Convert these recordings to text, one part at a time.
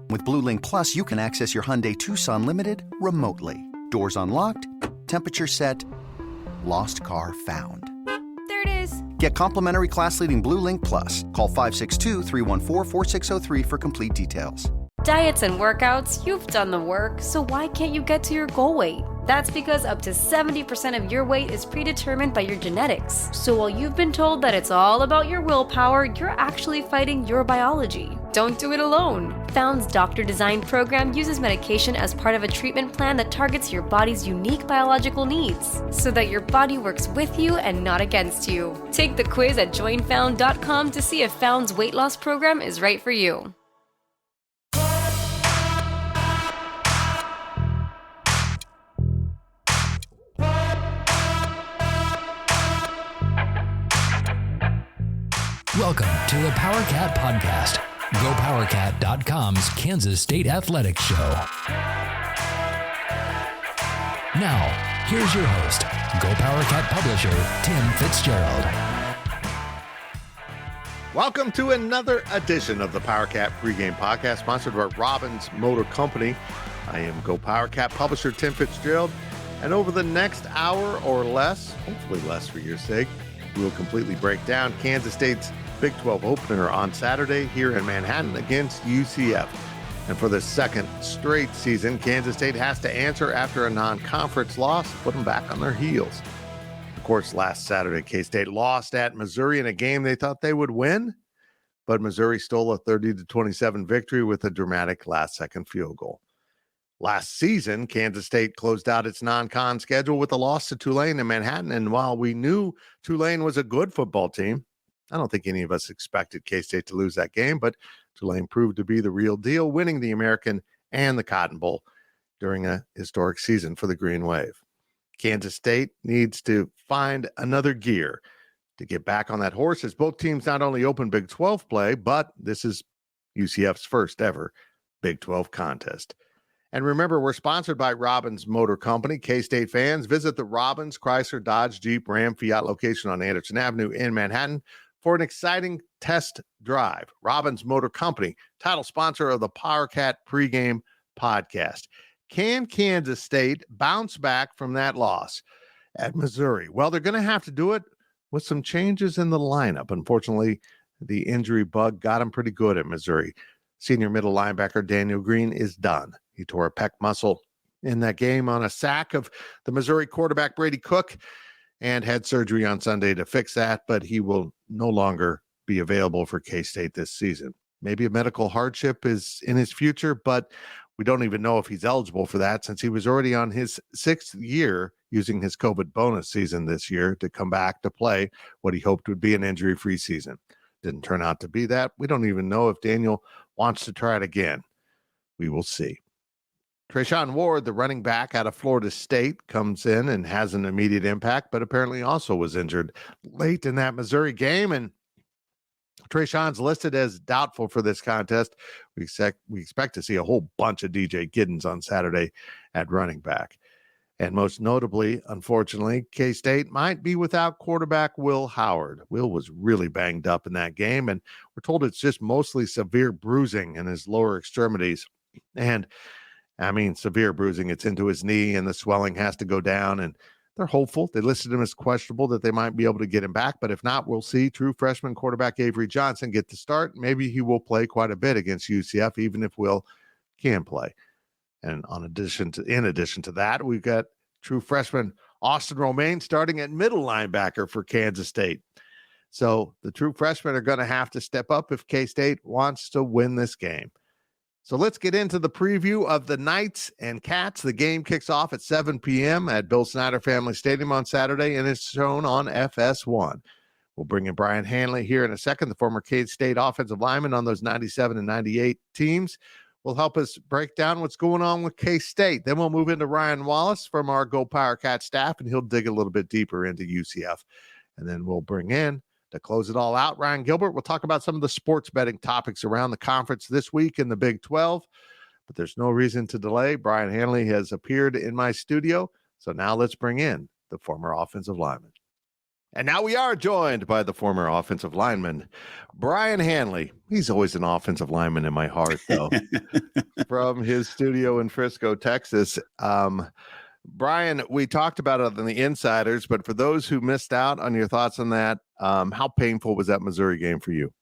With Blue Link Plus, you can access your Hyundai Tucson Limited remotely. Doors unlocked, temperature set, lost car found. There it is. Get complimentary class-leading Blue Link Plus. Call 562-314-4603 for complete details. Diets and workouts, you've done the work, so why can't you get to your goal weight? That's because up to 70% of your weight is predetermined by your genetics. So while you've been told that it's all about your willpower, you're actually fighting your biology. Don't do it alone. Found's doctor-designed program uses medication as part of a treatment plan that targets your body's unique biological needs, so that your body works with you and not against you. Take the quiz at joinfound.com to see if Found's weight loss program is right for you. Welcome to the Powercat Podcast, GoPowercat.com's Kansas State Athletics Show. Now, here's your host, GoPowercat publisher, Tim Fitzgerald. Welcome to another edition of the Powercat Pregame Podcast, sponsored by Robbins Motor Company. I am GoPowercat publisher, Tim Fitzgerald, and over the next hour or less, hopefully less for your sake, we will completely break down Kansas State's Big 12 opener on Saturday here in Manhattan against UCF. And for the second straight season, Kansas State has to answer after a non-conference loss, put them back on their heels. Of course, last Saturday, K-State lost at Missouri in a game they thought they would win, but Missouri stole a 30-27 victory with a dramatic last-second field goal. Last season, Kansas State closed out its non-con schedule with a loss to Tulane in Manhattan, and while we knew Tulane was a good football team, I don't think any of us expected K-State to lose that game, but Tulane proved to be the real deal, winning the American and the Cotton Bowl during a historic season for the Green Wave. Kansas State needs to find another gear to get back on that horse, as both teams not only open Big 12 play, but this is UCF's first ever Big 12 contest. And remember, we're sponsored by Robbins Motor Company. K-State fans, visit the Robbins Chrysler Dodge Jeep Ram Fiat location on Anderson Avenue in Manhattan for an exciting test drive. Robbins Motor Company, title sponsor of the Powercat Pregame Podcast. Can Kansas State bounce back from that loss at Missouri? Well, they're going to have to do it with some changes in the lineup. Unfortunately, the injury bug got them pretty good at Missouri. Senior middle linebacker Daniel Green is done. He tore a pec muscle in that game on a sack of the Missouri quarterback Brady Cook, and had surgery on Sunday to fix that, but he will no longer be available for K-State this season. Maybe a medical hardship is in his future, but we don't even know if he's eligible for that, since he was already on his 6th year using his COVID bonus season this year to come back to play what he hoped would be an injury-free season. Didn't turn out to be that. We don't even know if Daniel wants to try it again. We will see. Treshaun Ward, the running back out of Florida State, comes in and has an immediate impact, but apparently also was injured late in that Missouri game. And Treshaun's listed as doubtful for this contest. We expect to see a whole bunch of DJ Giddens on Saturday at running back. And most notably, unfortunately, K-State might be without quarterback Will Howard. Will was really banged up in that game, and we're told it's just mostly severe bruising in his lower extremities. And I mean, severe bruising, it's into his knee, and the swelling has to go down, and they're hopeful. They listed him as questionable, that they might be able to get him back, but if not, we'll see true freshman quarterback Avery Johnson get the start. Maybe he will play quite a bit against UCF, even if Will can play. And in addition to that, we've got true freshman Austin Romaine starting at middle linebacker for Kansas State. So the true freshmen are going to have to step up if K-State wants to win this game. So let's get into the preview of the Knights and Cats. The game kicks off at 7 p.m. at Bill Snyder Family Stadium on Saturday, and it's shown on FS1. We'll bring in Brien Hanley here in a second, the former K-State offensive lineman on those 97 and 98 teams. Will help us break down what's going on with K-State. Then we'll move into Ryan Wallace from our GoPowercat staff, and he'll dig a little bit deeper into UCF. And then we'll bring in, to close it all out, Ryan Gilbert. We'll talk about some of the sports betting topics around the conference this week in the Big 12. But there's no reason to delay. Brien Hanley has appeared in my studio. So now let's bring in the former offensive lineman. And now we are joined by the former offensive lineman, Brien Hanley. He's always an offensive lineman in my heart, though, from his studio in Frisco, Texas. Brien, we talked about it on the Insiders, but for those who missed out on your thoughts on that, how painful was that Missouri game for you?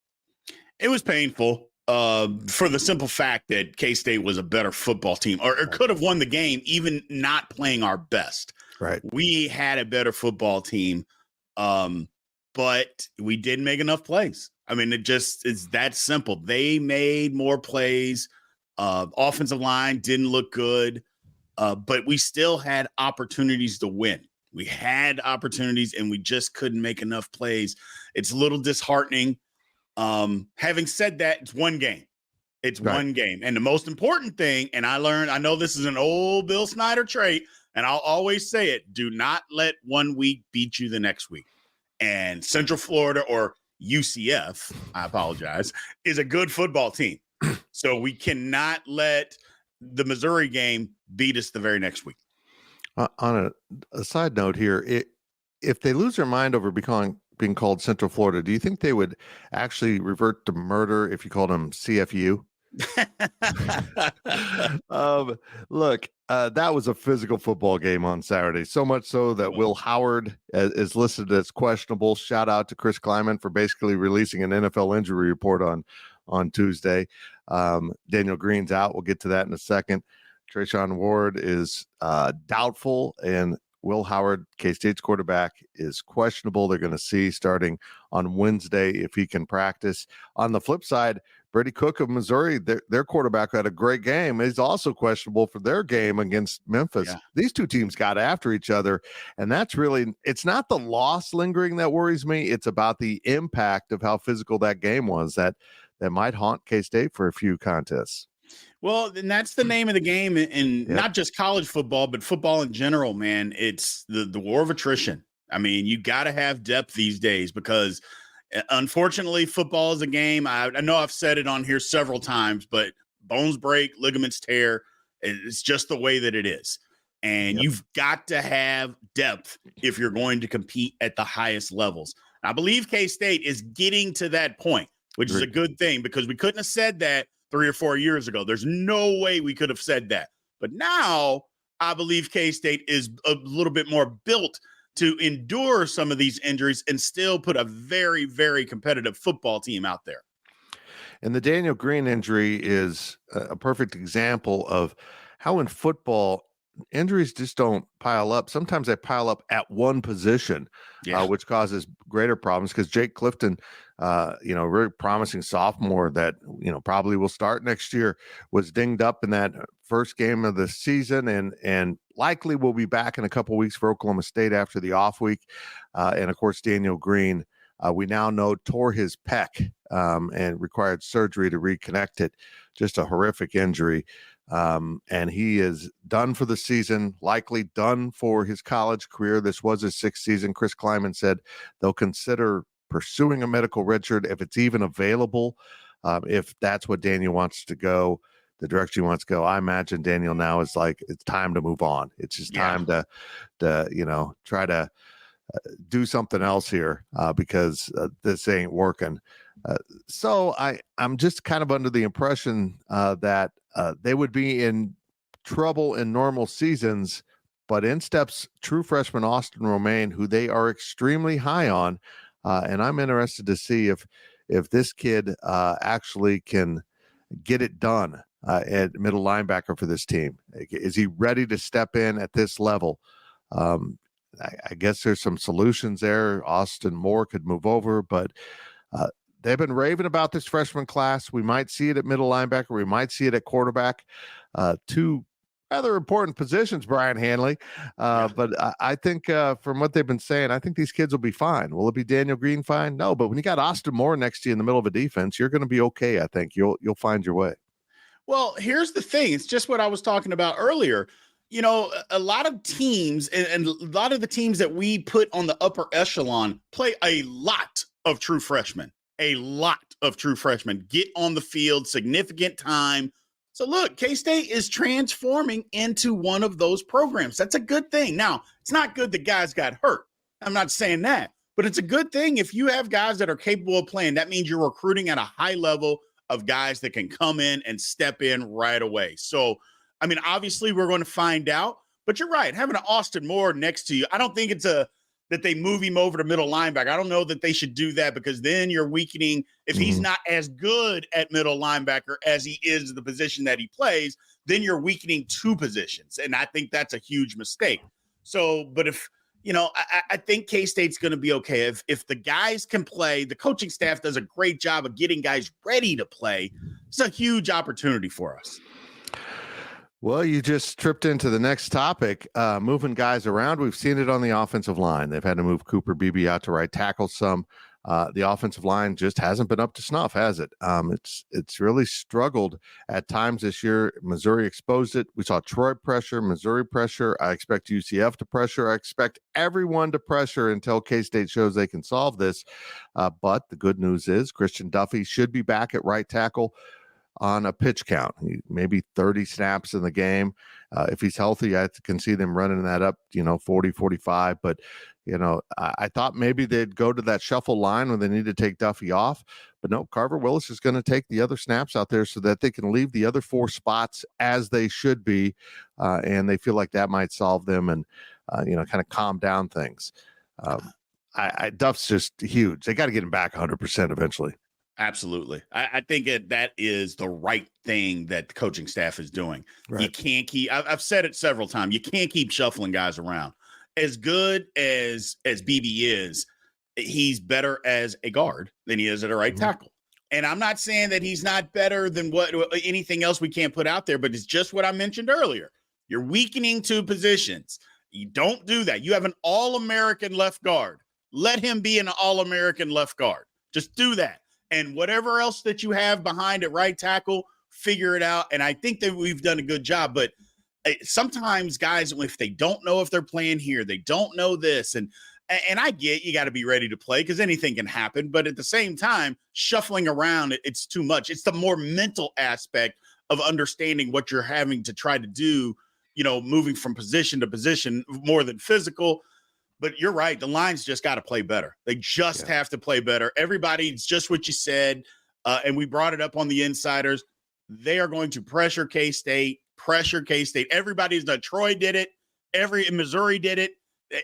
It was painful for the simple fact that K-State was a better football team or could have won the game even not playing our best. Right. We had a better football team. But we didn't make enough plays. I mean, it's that simple. They made more plays. Offensive line didn't look good, but we still had opportunities to win. We had opportunities and we just couldn't make enough plays. It's a little disheartening. Having said that, it's one game. It's right. One game. And the most important thing, and I know this is an old Bill Snyder trait, and I'll always say it, do not let 1 week beat you the next week. And Central Florida, or UCF, I apologize, is a good football team. So we cannot let the Missouri game beat us the very next week. On a side note here, if they lose their mind over being called Central Florida, do you think they would actually revert to murder if you called them CFU? Look, that was a physical football game on Saturday, so much so that Will Howard is listed as questionable. Shout out to Chris Kleiman for basically releasing an NFL injury report on Tuesday. Daniel Green's out. We'll get to that in a second. Trayshawn Ward is doubtful, and Will Howard, K-State's quarterback, is questionable. They're going to see starting on Wednesday if he can practice. On the flip side, Brady Cook of Missouri, their quarterback, had a great game. He's also questionable for their game against Memphis. Yeah. These two teams got after each other, and that's really – it's not the loss lingering that worries me. It's about the impact of how physical that game was that might haunt K-State for a few contests. Well, and that's the name of the game in not just college football, but football in general, man. It's the war of attrition. I mean, you got to have depth these days because – unfortunately, football is a game. I know I've said it on here several times, but bones break, ligaments tear. It's just the way that it is. And you've got to have depth if you're going to compete at the highest levels. I believe K-State is getting to that point, which is a good thing because we couldn't have said that 3 or 4 years ago. There's no way we could have said that. But now I believe K-State is a little bit more built to endure some of these injuries and still put a very, very competitive football team out there. And the Daniel Green injury is a perfect example of how in football, injuries just don't pile up. Sometimes they pile up at one position, which causes greater problems because Jake Clifton, very promising sophomore that, probably will start next year, was dinged up in that first game of the season and likely will be back in a couple weeks for Oklahoma State after the off week. And of course, Daniel Green, we now know tore his pec and required surgery to reconnect it. Just a horrific injury. And he is done for the season, likely done for his college career. This was his 6th season. Chris Kleiman said they'll consider pursuing a medical redshirt if it's even available. If that's what Daniel wants to go, the direction he wants to go. I imagine Daniel now is like, it's time to move on. It's just time to try to do something else here because this ain't working. So I'm just kind of under the impression that they would be in trouble in normal seasons, but in steps true freshman Austin Romaine, who they are extremely high on. And I'm interested to see if this kid actually can get it done at middle linebacker for this team. Is he ready to step in at this level? I guess there's some solutions there. Austin Moore could move over, but they've been raving about this freshman class. We might see it at middle linebacker. We might see it at quarterback. Two rather important positions, Brien Hanley. But I think from what they've been saying, I think these kids will be fine. Will it be Daniel Green fine? No, but when you got Austin Moore next to you in the middle of a defense, you're going to be okay. I think you'll find your way. Well, here's the thing. It's just what I was talking about earlier. A lot of teams and a lot of the teams that we put on the upper echelon play a lot of true freshmen. A lot of true freshmen get on the field, significant time. So look, K-State is transforming into one of those programs. That's a good thing. Now, it's not good the guys got hurt. I'm not saying that, but it's a good thing if you have guys that are capable of playing. That means you're recruiting at a high level of guys that can come in and step in right away. So, I mean, obviously we're going to find out, but you're right. Having an Austin Moore next to you, I don't think it's that they move him over to middle linebacker. I don't know that they should do that, because then you're weakening. If he's not as good at middle linebacker as he is the position that he plays, then you're weakening two positions. And I think that's a huge mistake. So, but if, I think K-State's going to be okay. If the guys can play, the coaching staff does a great job of getting guys ready to play. It's a huge opportunity for us. Well, you just tripped into the next topic, moving guys around. We've seen it on the offensive line. They've had to move Cooper Beebe out to right tackle some. The offensive line just hasn't been up to snuff, has it? It's really struggled at times this year. Missouri exposed it. We saw Troy pressure, Missouri pressure. I expect UCF to pressure. I expect everyone to pressure until K-State shows they can solve this. But the good news is Christian Duffy should be back at right tackle on a pitch count, maybe 30 snaps in the game. If he's healthy, I can see them running that up, 40, 45. But, I thought maybe they'd go to that shuffle line when they need to take Duffy off. But no, Carver Willis is going to take the other snaps out there so that they can leave the other four spots as they should be. And they feel like that might solve them and, kind of calm down things. Duff's just huge. They got to get him back 100% eventually. Absolutely. I think that is the right thing that the coaching staff is doing. Right. You can't keep, I've said it several times, you can't keep shuffling guys around. As good as BB is, he's better as a guard than he is at a right tackle. And I'm not saying that he's not better than anything else we can't put out there, but it's just what I mentioned earlier. You're weakening two positions. You don't do that. You have an All-American left guard. Let him be an All-American left guard. Just do that. And whatever else that you have behind at right tackle, figure it out. And I think that we've done a good job. But sometimes guys, if they don't know if they're playing here, they don't know this. And I get you got to be ready to play because anything can happen. But at the same time, shuffling around, it's too much. It's the more mental aspect of understanding what you're having to try to do, moving from position to position more than physical. But you're right. The line's just got to play better. They just have to play better. Everybody, it's just what you said. And we brought it up on the Insiders. They are going to pressure K-State. Everybody's done. Troy did it. Missouri did it.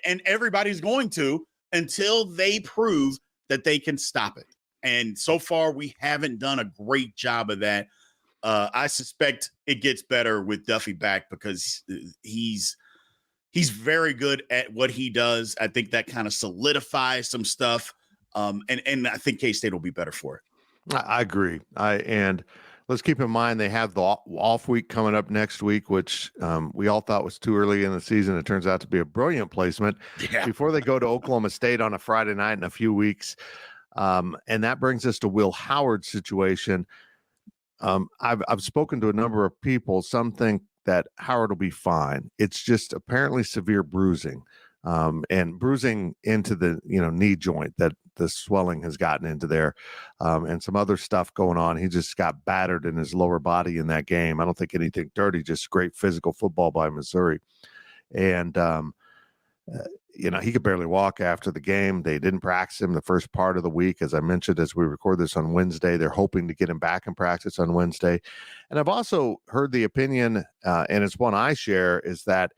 And everybody's going to until they prove that they can stop it. And so far, we haven't done a great job of that. I suspect it gets better with Duffy back because he's very good at what he does. I think that kind of solidifies some stuff. And I think K-State will be better for it. I agree. And let's keep in mind they have the off week coming up next week, which we all thought was too early in the season. It turns out to be a brilliant placement before they go to Oklahoma State on a Friday night in a few weeks. And that brings us to Will Howard's situation. I've spoken to a number of people. Some think that Howard will be fine. It's just apparently severe bruising, and bruising into the knee joint that the swelling has gotten into there, and some other stuff going on. He just got battered in his lower body in that game. I don't think anything dirty, just great physical football by Missouri. And he could barely walk after the game. They didn't practice him the first part of the week. As I mentioned, as we record this on Wednesday, they're hoping to get him back in practice on Wednesday. And I've also heard the opinion, and it's one I share, is that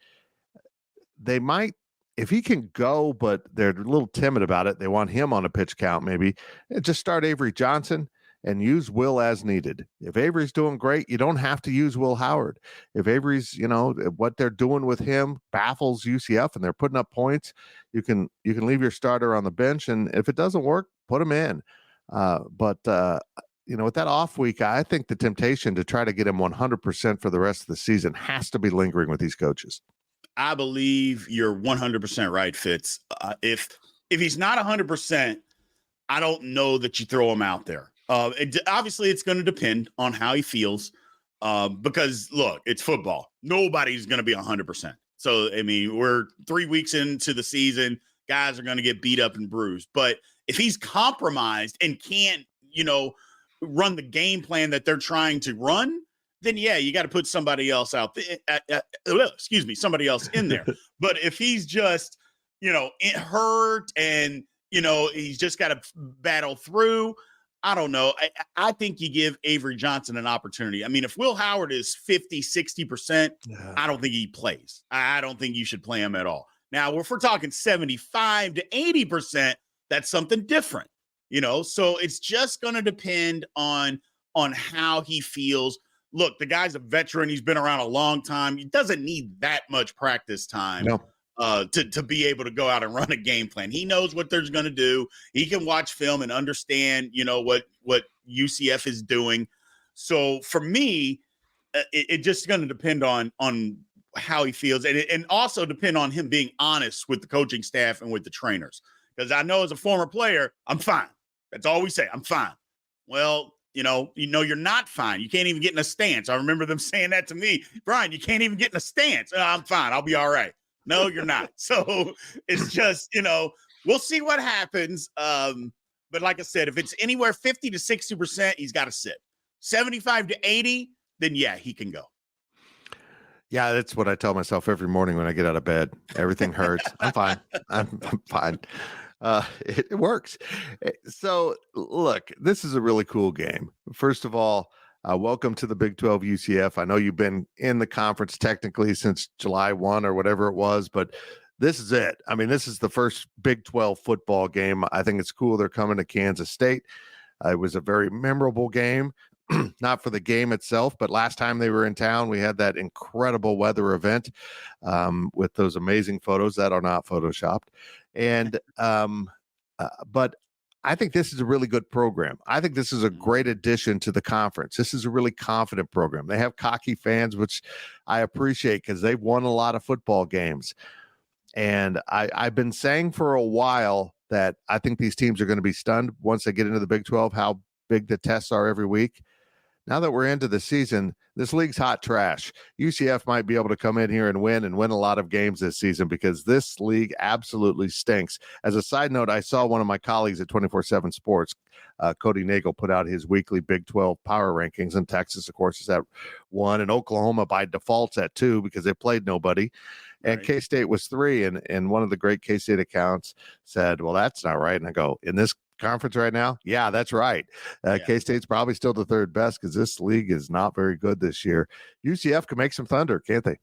they might, if he can go, but they're a little timid about it, they want him on a pitch count maybe, just start Avery Johnson and use Will as needed. If Avery's doing great, you don't have to use Will Howard. If Avery's, what they're doing with him baffles UCF and they're putting up points, you can leave your starter on the bench. And if it doesn't work, put him in. But with that off week, I think the temptation to try to get him 100% for the rest of the season has to be lingering with these coaches. I believe you're 100% right, Fitz. If he's not 100%, I don't know that you throw him out there. Obviously, it's going to depend on how he feels because, look, it's football. Nobody's going to be 100%. So, I mean, we're 3 weeks into the season. Guys are going to get beat up and bruised. But if he's compromised and can't, run the game plan that they're trying to run, then, yeah, you got to put somebody else out there. Somebody else in there. But if he's just, hurt and He's just got to battle through. I don't know. I think you give Avery Johnson an opportunity. I mean, if Will Howard is 50, 60%, I don't think he plays. I don't think you should play him at all. Now, if we're talking 75 to 80%, that's something different, So it's just going to depend on how he feels. Look, the guy's a veteran. He's been around a long time. He doesn't need that much practice time. No. To be able to go out and run a game plan. He knows what they're going to do. He can watch film and understand, what UCF is doing. So for me, it just going to depend on how he feels and also depend on him being honest with the coaching staff and with the trainers. Because I know as a former player, I'm fine. That's all we say. I'm fine. Well, you're not fine. You can't even get in a stance. I remember them saying that to me. Brien, you can't even get in a stance. I'm fine. I'll be all right. No, you're not. So it's just, we'll see what happens. But like I said, if it's anywhere 50 to 60%, he's got to sit. 75 to 80, then yeah, he can go. Yeah, that's what I tell myself every morning when I get out of bed. Everything hurts. I'm fine. I'm fine. It works. So look, this is a really cool game. First of all, welcome to the Big 12 UCF. I know you've been in the conference technically since July 1 or whatever it was, but this is it. I mean, this is the first Big 12 football game. I think it's cool they're coming to Kansas State. It was a very memorable game, not for the game itself, but last time they were in town, we had that incredible weather event with those amazing photos that are not photoshopped. And but I think this is a really good program. I think this is a great addition to the conference. This is a really confident program. They have cocky fans, which I appreciate because they've won a lot of football games. And I've been saying for a while that I think these teams are going to be stunned once they get into the Big 12, how big the tests are every week. Now that we're into the season, this league's hot trash. UCF might be able to come in here and win a lot of games this season because this league absolutely stinks. As a side note, I saw one of my colleagues at 24/7 Sports, Cody Nagel, put out his weekly Big 12 power rankings, and Texas, of course, is at 1, and Oklahoma by default's at 2 because they played nobody. And right. K-State was 3, and one of the great K-State accounts said, well, that's not right. And I go, in this conference right now? Yeah, that's right. K-State's probably still the third best because this league is not very good this year. UCF can make some thunder, can't they?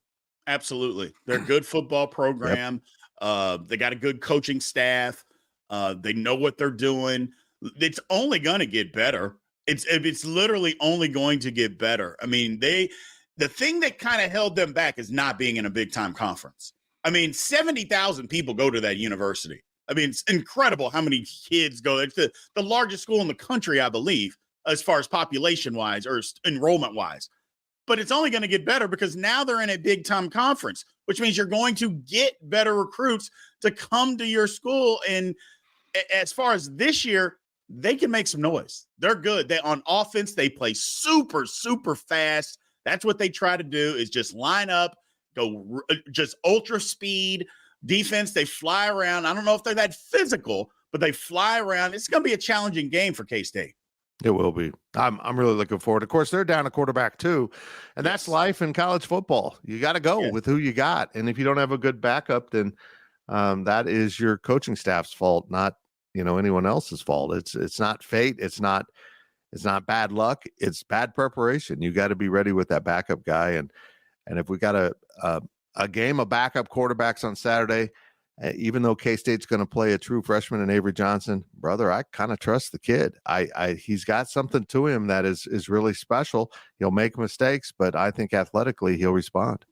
Absolutely. They're a good football program. Yep. They got a good coaching staff. They know what they're doing. It's only going to get better. It's literally only going to get better. I mean, the thing that kind of held them back is not being in a big time conference. I mean, 70,000 people go to that university. I mean, it's incredible how many kids go. It's the largest school in the country, I believe, as far as population-wise or enrollment-wise. But it's only going to get better because now they're in a big-time conference, which means you're going to get better recruits to come to your school. And as far as this year, they can make some noise. They're good. On offense, they play super, super fast. That's what they try to do is just line up, go just ultra speed. Defense, they fly around. I don't know if they're that physical, but they fly around. It's going to be a challenging game for K-State. It will be. I'm really looking forward. Of course, they're down a quarterback too, and that's life in college football. You got to go with who you got, and if you don't have a good backup, then that is your coaching staff's fault, not anyone else's fault. It's not fate. It's not bad luck. It's bad preparation. You got to be ready with that backup guy, and if we got a game of backup quarterbacks on Saturday, even though K-State's going to play a true freshman in Avery Johnson, brother, I kind of trust the kid. He's got something to him that is really special. He'll make mistakes, but I think athletically he'll respond.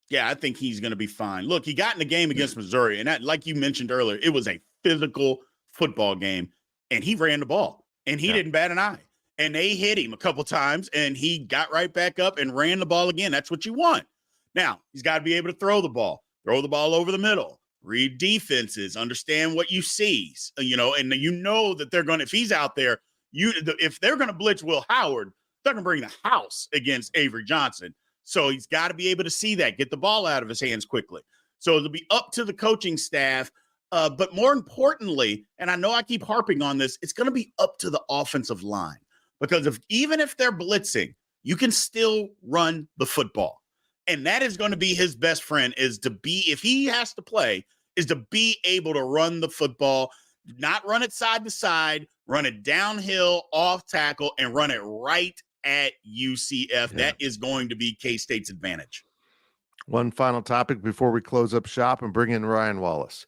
Yeah, I think he's going to be fine. Look, he got in the game against Missouri, and that, like you mentioned earlier, it was a physical football game, and he ran the ball, and he didn't bat an eye. And they hit him a couple times, and he got right back up and ran the ball again. That's what you want. Now, he's got to be able to throw the ball over the middle, read defenses, understand what you see, and that they're going to, if he's out there, if they're going to blitz Will Howard, they're going to bring the house against Avery Johnson. So he's got to be able to see that, get the ball out of his hands quickly. So it'll be up to the coaching staff. But more importantly, and I know I keep harping on this, it's going to be up to the offensive line because even if they're blitzing, you can still run the football. And that is going to be his best friend if he has to play, is to be able to run the football. Not run it side to side, run it downhill, off tackle, and run it right at UCF. Yeah. That is going to be K-State's advantage. One final topic before we close up shop and bring in Ryan Wallace.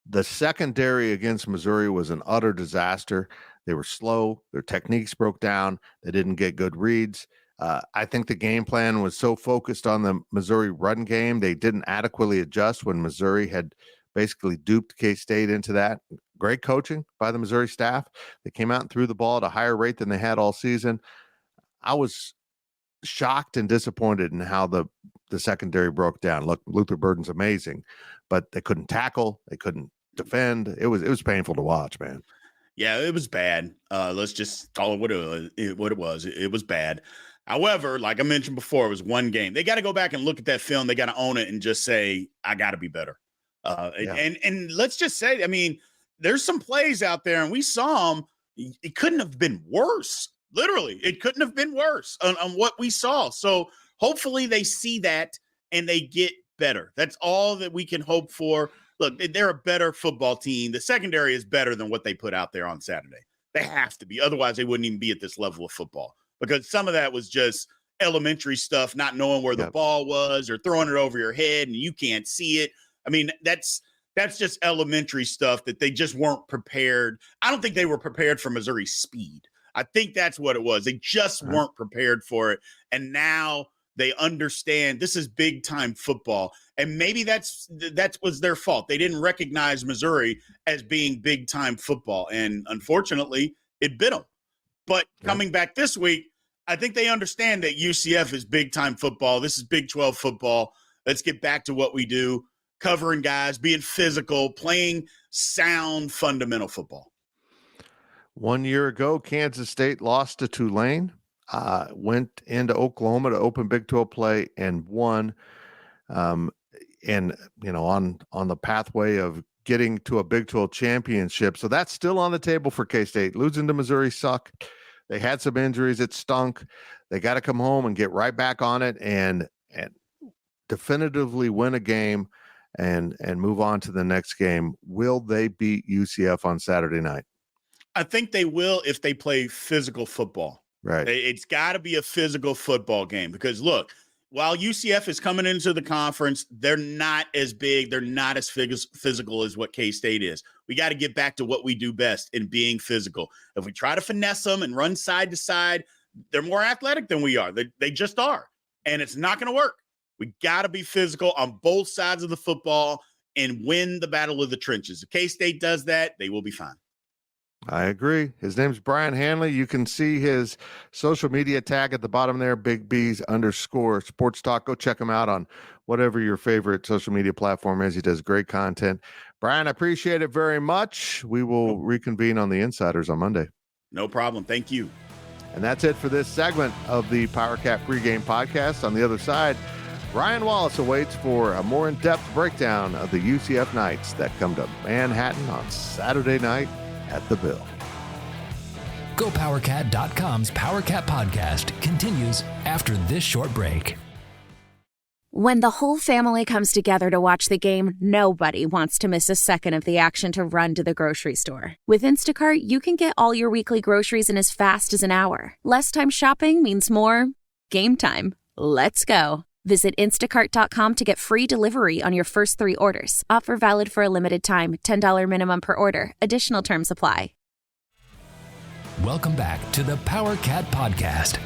The secondary against Missouri was an utter disaster. They were slow. Their techniques broke down. They didn't get good reads. I think the game plan was so focused on the Missouri run game, they didn't adequately adjust when Missouri had basically duped K-State into that. Great coaching by the Missouri staff. They came out and threw the ball at a higher rate than they had all season. I was shocked and disappointed in how the secondary broke down. Look, Luther Burden's amazing, but they couldn't tackle. They couldn't defend. It was painful to watch, man. Yeah, it was bad. Let's just call it what it was. It was bad. However, like I mentioned before, it was one game. They got to go back and look at that film. They got to own it and just say, I got to be better. And let's just say, I mean, there's some plays out there, and we saw them. It couldn't have been worse. Literally, it couldn't have been worse on what we saw. So hopefully they see that and they get better. That's all that we can hope for. Look, they're a better football team. The secondary is better than what they put out there on Saturday. They have to be. Otherwise, they wouldn't even be at this level of football, because some of that was just elementary stuff, not knowing where the ball was or throwing it over your head and you can't see it. I mean, that's just elementary stuff that they just weren't prepared. I don't think they were prepared for Missouri's speed. I think that's what it was. They just weren't prepared for it. And now they understand this is big time football. And maybe that was their fault. They didn't recognize Missouri as being big time football. And unfortunately, it bit them. But coming back this week, I think they understand that UCF is big time football. This is Big 12 football. Let's get back to what we do, covering guys, being physical, playing sound, fundamental football. 1 year ago, Kansas State lost to Tulane, went into Oklahoma to open Big 12 play and won. And, you know, on the pathway of getting to a Big 12 championship. So that's still on the table for K-State. Losing to Missouri sucked. They had some injuries. It stunk. They got to come home and get right back on it and definitively win a game and move on to the next game. Will they beat UCF on Saturday night? I think they will if they play physical football. Right. It's got to be a physical football game because, look, while UCF is coming into the conference, they're not as big. They're not as physical as what K-State is. We got to get back to what we do best in being physical. If we try to finesse them and run side to side, they're more athletic than we are. They just are. And it's not going to work. We got to be physical on both sides of the football and win the battle of the trenches. If K-State does that, they will be fine. I agree. His name's Brien Hanley. You can see his social media tag at the bottom there, @BigBs_Sports Talk. Go check him out on whatever your favorite social media platform is. He does great content. Brien, I appreciate it very much. We will reconvene on the Insiders on Monday. No problem. Thank you. And that's it for this segment of the Powercat Pregame Podcast. On the other side, Ryan Wallace awaits for a more in-depth breakdown of the UCF Knights that come to Manhattan on Saturday night at the Bill. GoPowercat.com's Powercat Podcast continues after this short break. When the whole family comes together to watch the game, nobody wants to miss a second of the action to run to the grocery store. With Instacart, you can get all your weekly groceries in as fast as an hour. Less time shopping means more game time. Let's go. Visit instacart.com to get free delivery on your first 3 orders. Offer valid for a limited time. $10 minimum per order. Additional terms apply. Welcome back to the Powercat Podcast.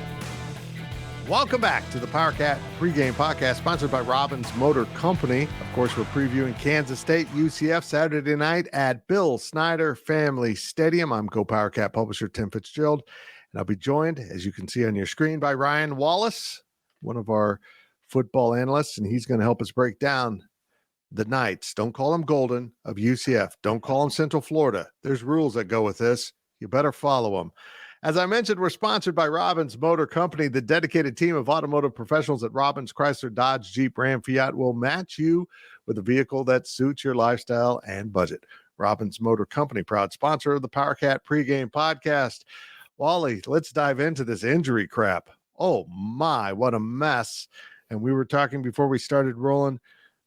Welcome back to the Powercat Pregame Podcast, sponsored by Robbins Motor Company. Of course, we're previewing Kansas State UCF Saturday night at Bill Snyder Family Stadium. I'm GoPowercat publisher Tim Fitzgerald, and I'll be joined, as you can see on your screen, by Ryan Wallace, one of our football analysts, and he's going to help us break down the Knights. Don't call them Golden of UCF. Don't call them Central Florida. There's rules that go with this. You better follow them. As I mentioned, we're sponsored by Robbins Motor Company. The dedicated team of automotive professionals at Robbins, Chrysler, Dodge, Jeep, Ram, Fiat will match you with a vehicle that suits your lifestyle and budget. Robbins Motor Company, proud sponsor of the Powercat Pregame Podcast. Wally, let's dive into this injury crap. Oh my, what a mess. And we were talking before we started rolling.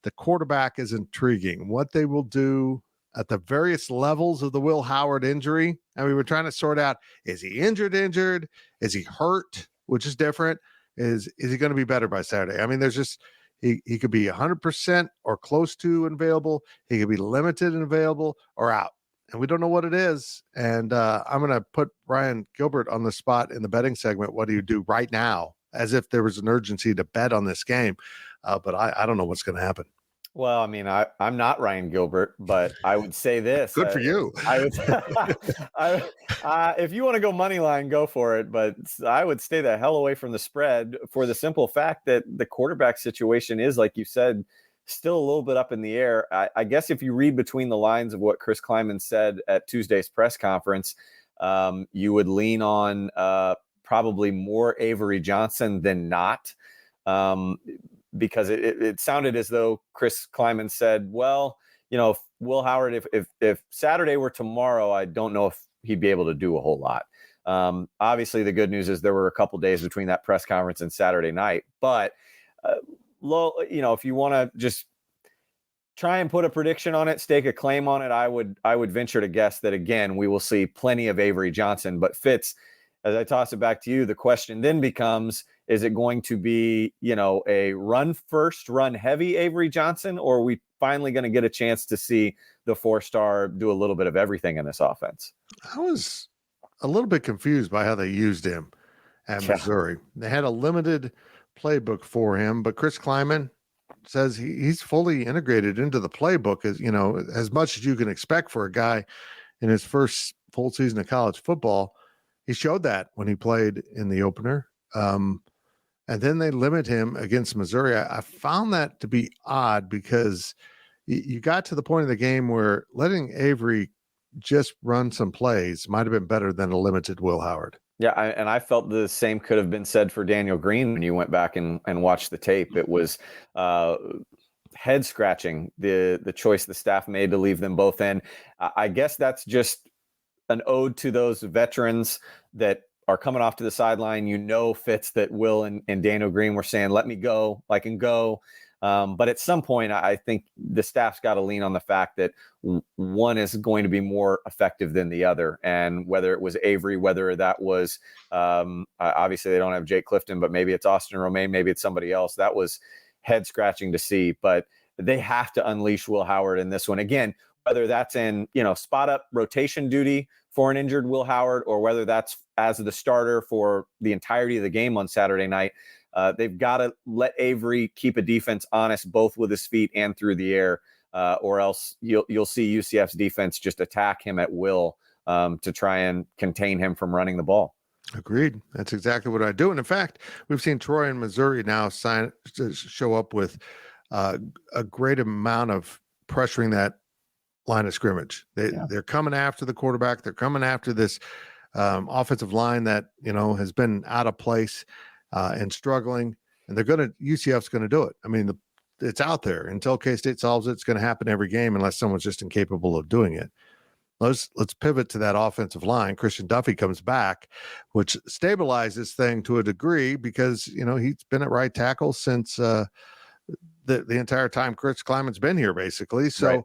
The quarterback is intriguing. What they will do at the various levels of the Will Howard injury. And we were trying to sort out, is he injured? Is he hurt? Which is different. Is he going to be better by Saturday? I mean, there's just, he could be 100% or close to available. He could be limited and available or out. And we don't know what it is. And I'm going to put Ryan Gilbert on the spot in the betting segment. What do you do right now? As if there was an urgency to bet on this game. But I don't know what's going to happen. Well, I mean, I'm not Ryan Gilbert, but I would say this. Good for you. I would, if you want to go money line, go for it. But I would stay the hell away from the spread for the simple fact that the quarterback situation is, like you said, still a little bit up in the air. I guess if you read between the lines of what Chris Kleiman said at Tuesday's press conference, you would lean on probably more Avery Johnson than not. Because it sounded as though Chris Kleiman said, well, you know, if Will Howard, if Saturday were tomorrow, I don't know if he'd be able to do a whole lot. Obviously, the good news is there were a couple days between that press conference and Saturday night. But, you know, if you want to just try and put a prediction on it, stake a claim on it, I would venture to guess that, again, we will see plenty of Avery Johnson. But Fitz, as I toss it back to you, the question then becomes, is it going to be, you know, a run first, run heavy Avery Johnson, or are we finally going to get a chance to see the 4-star do a little bit of everything in this offense? I was a little bit confused by how they used him at Missouri. They had a limited playbook for him, but Chris Kleiman says he's fully integrated into the playbook, as you know, as much as you can expect for a guy in his first full season of college football. He showed that when he played in the opener. And then they limit him against Missouri. I found that to be odd because you got to the point of the game where letting Avery just run some plays might have been better than a limited Will Howard. Yeah, I felt the same could have been said for Daniel Green when you went back and watched the tape. It was head scratching, the choice the staff made to leave them both in. I guess that's just an ode to those veterans that are coming off to the sideline. You know, Fitz, that Will and Daniel Green were saying, let me go, I can go. But at some point, I think the staff's got to lean on the fact that one is going to be more effective than the other. And whether it was Avery, whether that was, obviously they don't have Jake Clifton, but maybe it's Austin Romaine, maybe it's somebody else. That was head scratching to see, but they have to unleash Will Howard in this one. Again, whether that's in, you know, spot up rotation duty for an injured Will Howard, or whether that's as the starter for the entirety of the game on Saturday night, they've got to let Avery keep a defense honest, both with his feet and through the air, or else you'll see UCF's defense just attack him at will to try and contain him from running the ball. Agreed. That's exactly what I do. And in fact, we've seen Troy and Missouri now show up with a great amount of pressuring that line of scrimmage. They're coming after the quarterback. They're coming after this offensive line that, you know, has been out of place and struggling. And UCF's going to do it. I mean, it's out there. Until K-State solves it, it's going to happen every game unless someone's just incapable of doing it. Let's pivot to that offensive line. Christian Duffy comes back, which stabilizes thing to a degree because, you know, he's been at right tackle since the entire time Chris Kleiman's been here, basically. So right.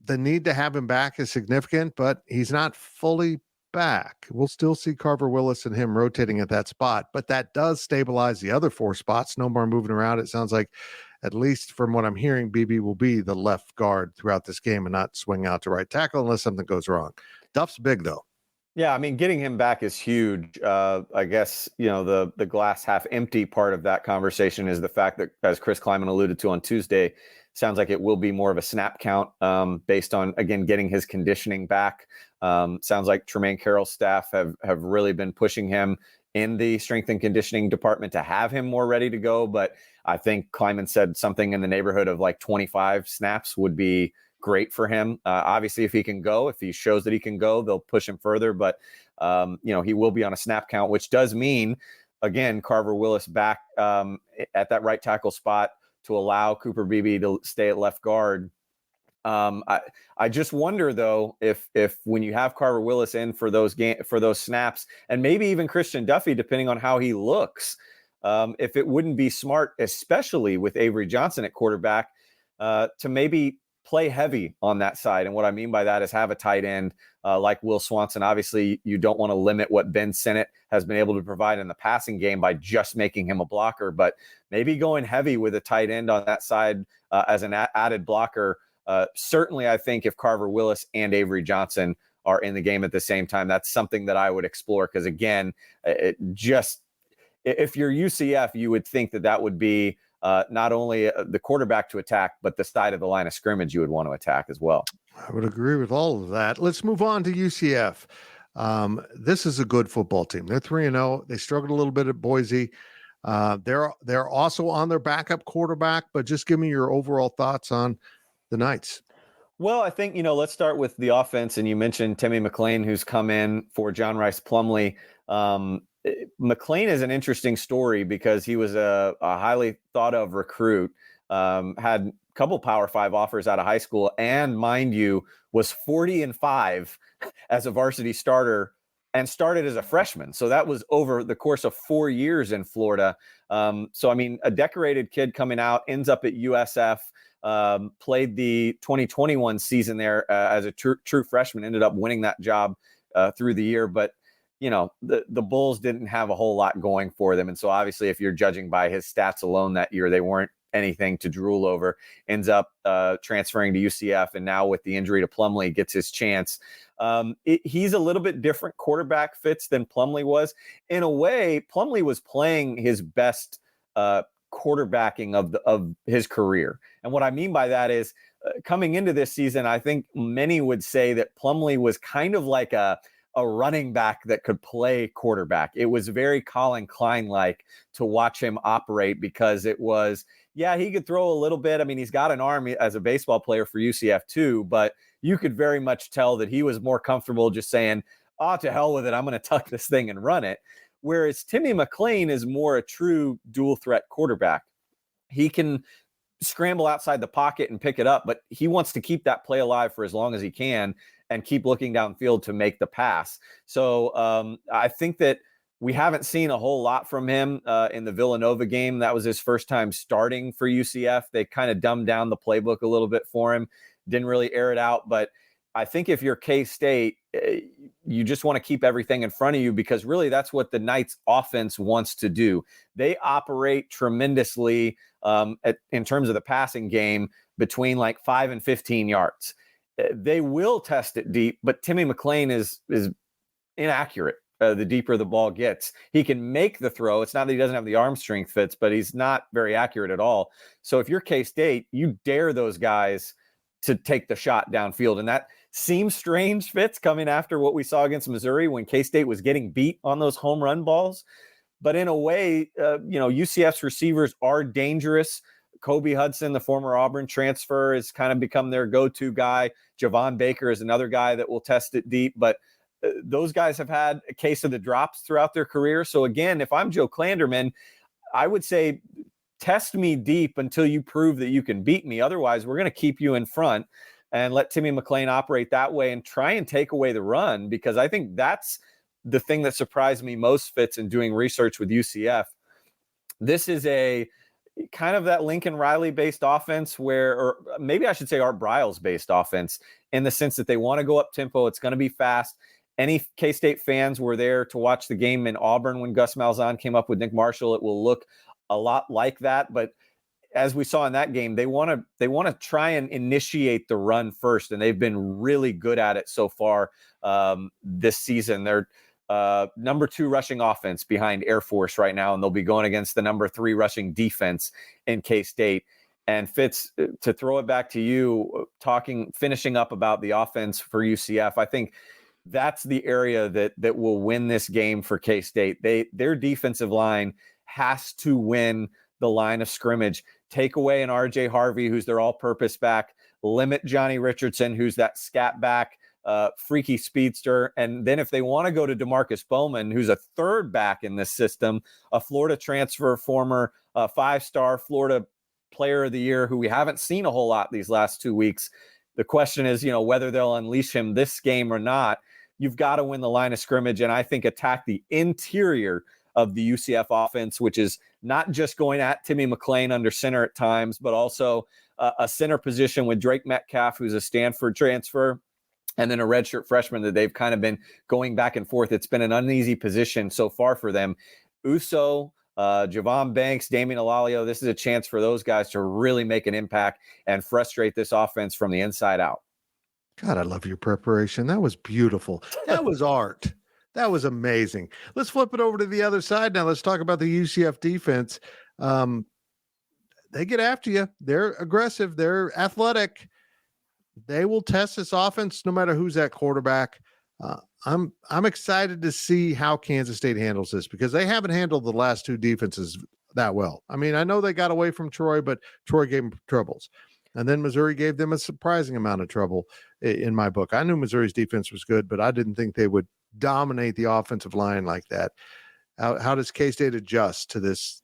The need to have him back is significant, but he's not fully back. We'll still see Carver Willis and him rotating at that spot, but that does stabilize the other 4 spots. No more moving around. It sounds like, at least from what I'm hearing, BB will be the left guard throughout this game and not swing out to right tackle unless something goes wrong. Duff's big, though. Yeah, I mean, getting him back is huge. I guess, you know, the glass half empty part of that conversation is the fact that, as Chris Kleiman alluded to on Tuesday, sounds like it will be more of a snap count based on, again, getting his conditioning back. Sounds like Tremaine Carroll's staff have really been pushing him in the strength and conditioning department to have him more ready to go. But I think Kleiman said something in the neighborhood of like 25 snaps would be great for him. Obviously, if he can go, if he shows that he can go, they'll push him further. But, you know, he will be on a snap count, which does mean, again, Carver Willis back at that right tackle spot to allow Cooper Beebe to stay at left guard. I just wonder, though, if when you have Carver Willis in for those snaps, and maybe even Christian Duffy, depending on how he looks, if it wouldn't be smart, especially with Avery Johnson at quarterback, to maybe play heavy on that side. And what I mean by that is have a tight end like Will Swanson. Obviously, you don't want to limit what Ben Sinnott has been able to provide in the passing game by just making him a blocker, but maybe going heavy with a tight end on that side as an added blocker. Certainly, I think if Carver Willis and Avery Johnson are in the game at the same time, that's something that I would explore. Because again, if you're UCF, you would think that would be not only the quarterback to attack, but the side of the line of scrimmage you would want to attack as well. I would agree with all of that. Let's move on to UCF. This is a good football team. They're 3-0. They struggled a little bit at Boise. They're also on their backup quarterback, but just give me your overall thoughts on the Knights. Well, I think, let's start with the offense. And you mentioned Timmy McClain, who's come in for John Rice Plumlee. McClain is an interesting story because he was a highly thought of recruit, had a couple Power 5 offers out of high school, and mind you, was 40-5 as a varsity starter and started as a freshman. So that was over the course of 4 years in Florida. So, I mean, a decorated kid coming out, ends up at USF, played the 2021 season there as a true freshman, ended up winning that job through the year. But, the Bulls didn't have a whole lot going for them. And so obviously if you're judging by his stats alone that year, they weren't anything to drool over. Ends up transferring to UCF. And now with the injury to Plumlee, gets his chance. He's a little bit different quarterback fits than Plumlee was. In a way, Plumlee was playing his best quarterbacking of his career. And what I mean by that is coming into this season, I think many would say that Plumlee was kind of like a running back that could play quarterback. It was very Colin Klein-like to watch him operate because it was, he could throw a little bit. I mean, he's got an arm as a baseball player for UCF too, but you could very much tell that he was more comfortable just saying, to hell with it, I'm going to tuck this thing and run it. Whereas Timmy McClain is more a true dual threat quarterback. He can scramble outside the pocket and pick it up, but he wants to keep that play alive for as long as he can and keep looking downfield to make the pass. So I think that we haven't seen a whole lot from him in the Villanova game. That was his first time starting for UCF. They kind of dumbed down the playbook a little bit for him. Didn't really air it out. But I think if you're K-State, you just want to keep everything in front of you because really that's what the Knights offense wants to do. They operate tremendously in terms of the passing game between like 5 and 15 yards. They will test it deep, but Timmy McClain is inaccurate. The deeper the ball gets, he can make the throw. It's not that he doesn't have the arm strength fits, but he's not very accurate at all. So if you're K-State, you dare those guys to take the shot downfield. And that seems strange, Fitz, coming after what we saw against Missouri when K-State was getting beat on those home run balls. But in a way, UCF's receivers are dangerous. Kobe Hudson, the former Auburn transfer, has kind of become their go-to guy. Javon Baker is another guy that will test it deep, but those guys have had a case of the drops throughout their career. So again, if I'm Joe Klanderman, I would say test me deep until you prove that you can beat me. Otherwise, we're going to keep you in front and let Timmy McClain operate that way and try and take away the run, because I think that's the thing that surprised me most, Fitz, in doing research with UCF. This is a kind of that Lincoln Riley based offense or maybe I should say Art Briles based offense, in the sense that they want to go up tempo. It's going to be fast. Any K-State fans were there to watch the game in Auburn when Gus Malzahn came up with Nick Marshall. It will look a lot like that. But as we saw in that game, they want to try and initiate the run first, and they've been really good at it so far this season. They're number 2 rushing offense behind Air Force right now, and they'll be going against the number 3 rushing defense in K-State. And Fitz, to throw it back to you, finishing up about the offense for UCF, I think that's the area that will win this game for K-State. Their defensive line has to win the line of scrimmage. Take away an RJ Harvey, who's their all-purpose back. Limit Johnny Richardson, who's that scat back, freaky speedster. And then if they want to go to DeMarcus Bowman, who's a third back in this system, a Florida transfer, former 5-star Florida player of the year, who we haven't seen a whole lot these last 2 weeks. The question is, whether they'll unleash him this game or not. You've got to win the line of scrimmage and I think attack the interior of the UCF offense, which is not just going at Timmy McClain under center at times, but also a center position with Drake Metcalf, who's a Stanford transfer, and then a redshirt freshman that they've kind of been going back and forth. It's been an uneasy position so far for them. Uso, Javon Banks, Damian Alalio, this is a chance for those guys to really make an impact and frustrate this offense from the inside out. God, I love your preparation. That was beautiful. That was art. That was amazing. Let's flip it over to the other side now. Let's talk about the UCF defense. They get after you. They're aggressive. They're athletic. They will test this offense no matter who's at quarterback. I'm excited to see how Kansas State handles this because they haven't handled the last two defenses that well. I mean, I know they got away from Troy, but Troy gave them troubles. And then Missouri gave them a surprising amount of trouble in my book. I knew Missouri's defense was good, but I didn't think they would dominate the offensive line like that. How does K-State adjust to this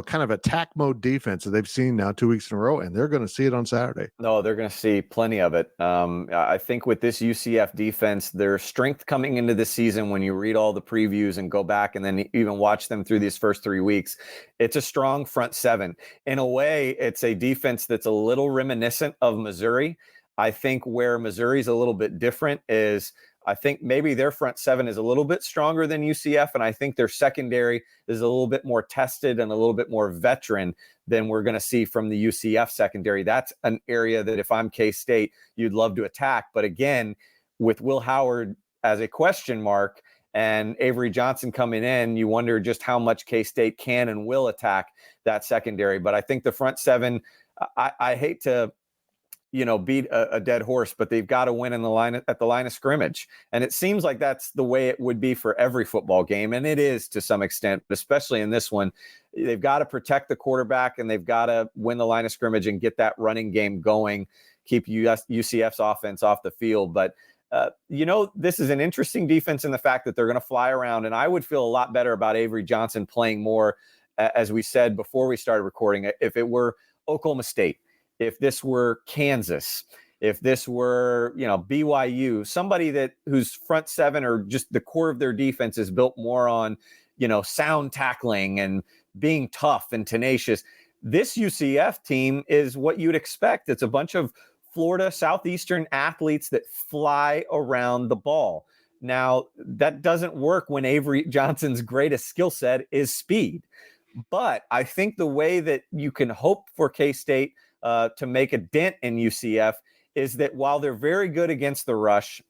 kind of attack mode defense that they've seen now 2 weeks in a row, and they're going to see it on Saturday? No, they're going to see plenty of it. I think with this UCF defense, their strength coming into the season, when you read all the previews and go back and then even watch them through these first 3 weeks, it's a strong front seven. In a way, it's a defense that's a little reminiscent of Missouri. I think where Missouri's a little bit different is I think maybe their front seven is a little bit stronger than UCF, and I think their secondary is a little bit more tested and a little bit more veteran than we're going to see from the UCF secondary. That's an area that if I'm K-State, you'd love to attack. But again, with Will Howard as a question mark and Avery Johnson coming in, you wonder just how much K-State can and will attack that secondary. But I think the front seven, I hate to beat a dead horse, but they've got to win in the line at the line of scrimmage. And it seems like that's the way it would be for every football game. And it is to some extent, but especially in this one, they've got to protect the quarterback and they've got to win the line of scrimmage and get that running game going, keep UCF's offense off the field. But, this is an interesting defense in the fact that they're going to fly around. And I would feel a lot better about Avery Johnson playing more, as we said before we started recording, if it were Oklahoma State. If this were Kansas, if this were, BYU, somebody whose front seven or just the core of their defense is built more on, sound tackling and being tough and tenacious. This UCF team is what you'd expect. It's a bunch of Florida Southeastern athletes that fly around the ball. Now, that doesn't work when Avery Johnson's greatest skill set is speed. But I think the way that you can hope for K-State to make a dent in UCF is that while they're very good against the rush,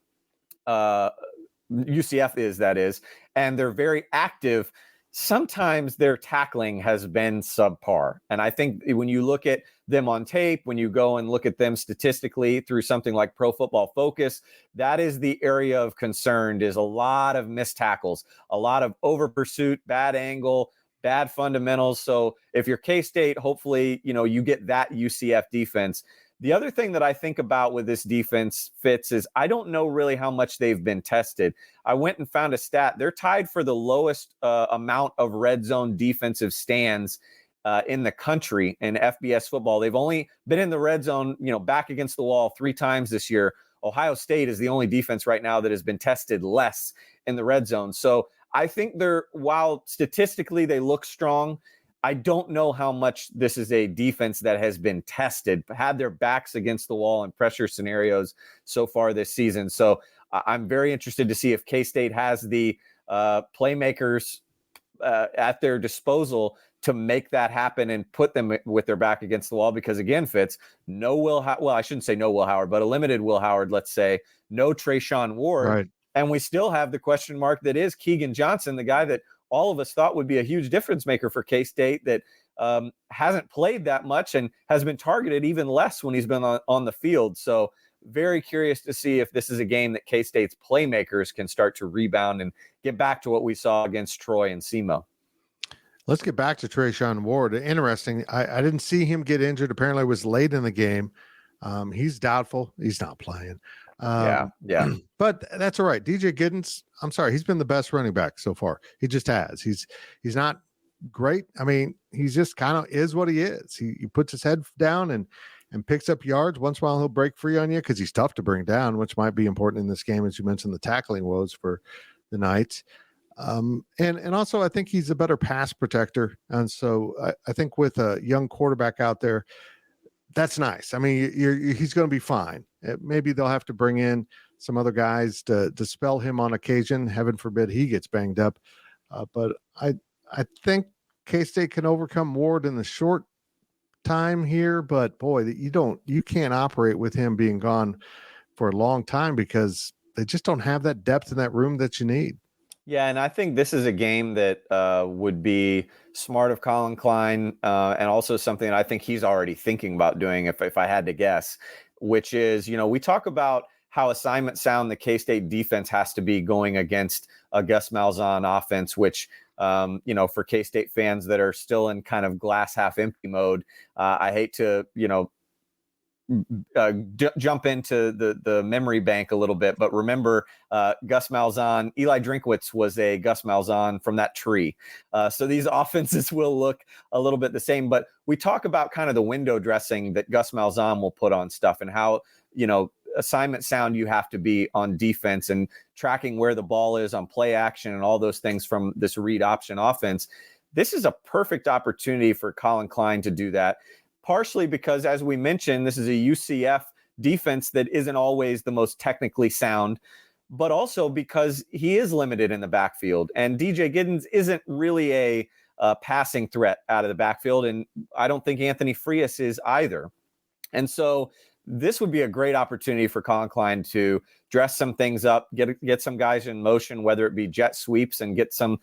UCF is, and they're very active, sometimes their tackling has been subpar. And I think when you look at them on tape, when you go and look at them statistically through something like Pro Football Focus, that is the area of concern, is a lot of missed tackles, a lot of over pursuit, bad angle, bad fundamentals. So if you're K-State, hopefully, you get that UCF defense. The other thing that I think about with this defense, Fitz, is I don't know really how much they've been tested. I went and found a stat. They're tied for the lowest amount of red zone defensive stands in the country in FBS football. They've only been in the red zone, back against the wall 3 times this year. Ohio State is the only defense right now that has been tested less in the red zone. So I think while statistically they look strong, I don't know how much this is a defense that has been tested, had their backs against the wall in pressure scenarios so far this season. So I'm very interested to see if K-State has the playmakers at their disposal to make that happen and put them with their back against the wall. Because again, Fitz, I shouldn't say no Will Howard, but a limited Will Howard, let's say, no Trayshawn Ward. Right. And we still have the question mark that is Keegan Johnson, the guy that all of us thought would be a huge difference maker for K-State, that hasn't played that much and has been targeted even less when he's been on the field. So very curious to see if this is a game that K-State's playmakers can start to rebound and get back to what we saw against Troy and SEMO. Let's get back to Trayshawn Ward. Interesting. I didn't see him get injured. Apparently it was late in the game. He's doubtful. He's not playing. Yeah. But that's all right. DJ Giddens, I'm sorry, he's been the best running back so far. He just has. He's not great. I mean, he's just kind of is what he is. He puts his head down and picks up yards. Once in a while he'll break free on you because he's tough to bring down, which might be important in this game, as you mentioned, the tackling woes for the Knights. And also I think he's a better pass protector. And so I think with a young quarterback out there, that's nice. I mean, he's going to be fine. Maybe they'll have to bring in some other guys to spell him on occasion. Heaven forbid he gets banged up. But I think K-State can overcome Ward in the short time here. But boy, you can't operate with him being gone for a long time because they just don't have that depth in that room that you need. Yeah, and I think this is a game that would be smart of Colin Klein, and also something that I think he's already thinking about doing, if I had to guess, which is, we talk about how assignment sound the K-State defense has to be going against a Gus Malzahn offense, which, for K-State fans that are still in kind of glass half empty mode, I hate to, jump into the memory bank a little bit, but remember Gus Malzahn, Eli Drinkwitz was a Gus Malzahn from that tree. So these offenses will look a little bit the same, but we talk about kind of the window dressing that Gus Malzahn will put on stuff and how, assignment sound you have to be on defense and tracking where the ball is on play action and all those things from this read option offense. This is a perfect opportunity for Colin Klein to do that. Partially because, as we mentioned, this is a UCF defense that isn't always the most technically sound, but also because he is limited in the backfield. And DJ Giddens isn't really a passing threat out of the backfield, and I don't think Anthony Frias is either. And so this would be a great opportunity for Colin Klein to dress some things up, get some guys in motion, whether it be jet sweeps and get some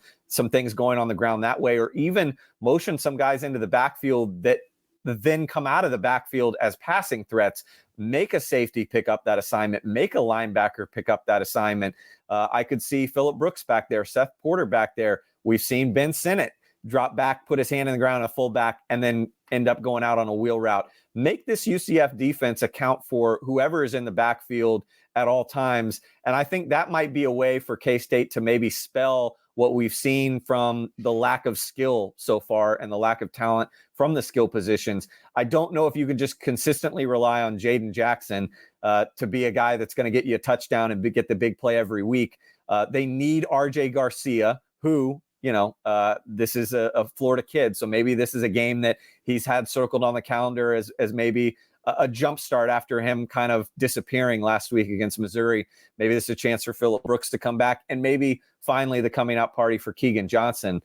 things going on the ground that way, or even motion some guys into the backfield that then come out of the backfield as passing threats, make a safety pick up that assignment, make a linebacker pick up that assignment. I could see Phillip Brooks back there, Seth Porter back there. We've seen Ben Sinnott drop back, put his hand in the ground, a fullback, and then end up going out on a wheel route. Make this UCF defense account for whoever is in the backfield at all times. And I think that might be a way for K-State to maybe spell what we've seen from the lack of skill so far and the lack of talent from the skill positions. I don't know if you can just consistently rely on Jaden Jackson to be a guy that's going to get you a touchdown and get the big play every week. They need RJ Garcia, who, this is a Florida kid. So maybe this is a game that he's had circled on the calendar as maybe a jump start after him kind of disappearing last week against Missouri. Maybe this is a chance for Phillip Brooks to come back, and maybe finally the coming out party for Keegan Johnson.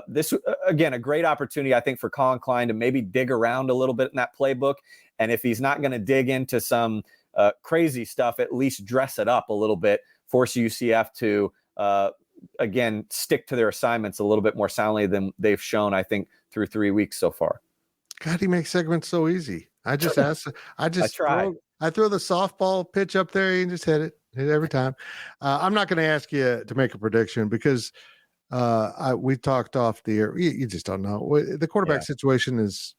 This, again, a great opportunity, I think, for Colin Klein to maybe dig around a little bit in that playbook. And if he's not going to dig into some crazy stuff, at least dress it up a little bit, force UCF to, again, stick to their assignments a little bit more soundly than they've shown, I think, through 3 weeks so far. God, he makes segments so easy. I just ask. I throw the softball pitch up there. You can just hit it every time. I'm not going to ask you to make a prediction because we talked off the air. You just don't know. The quarterback situation is,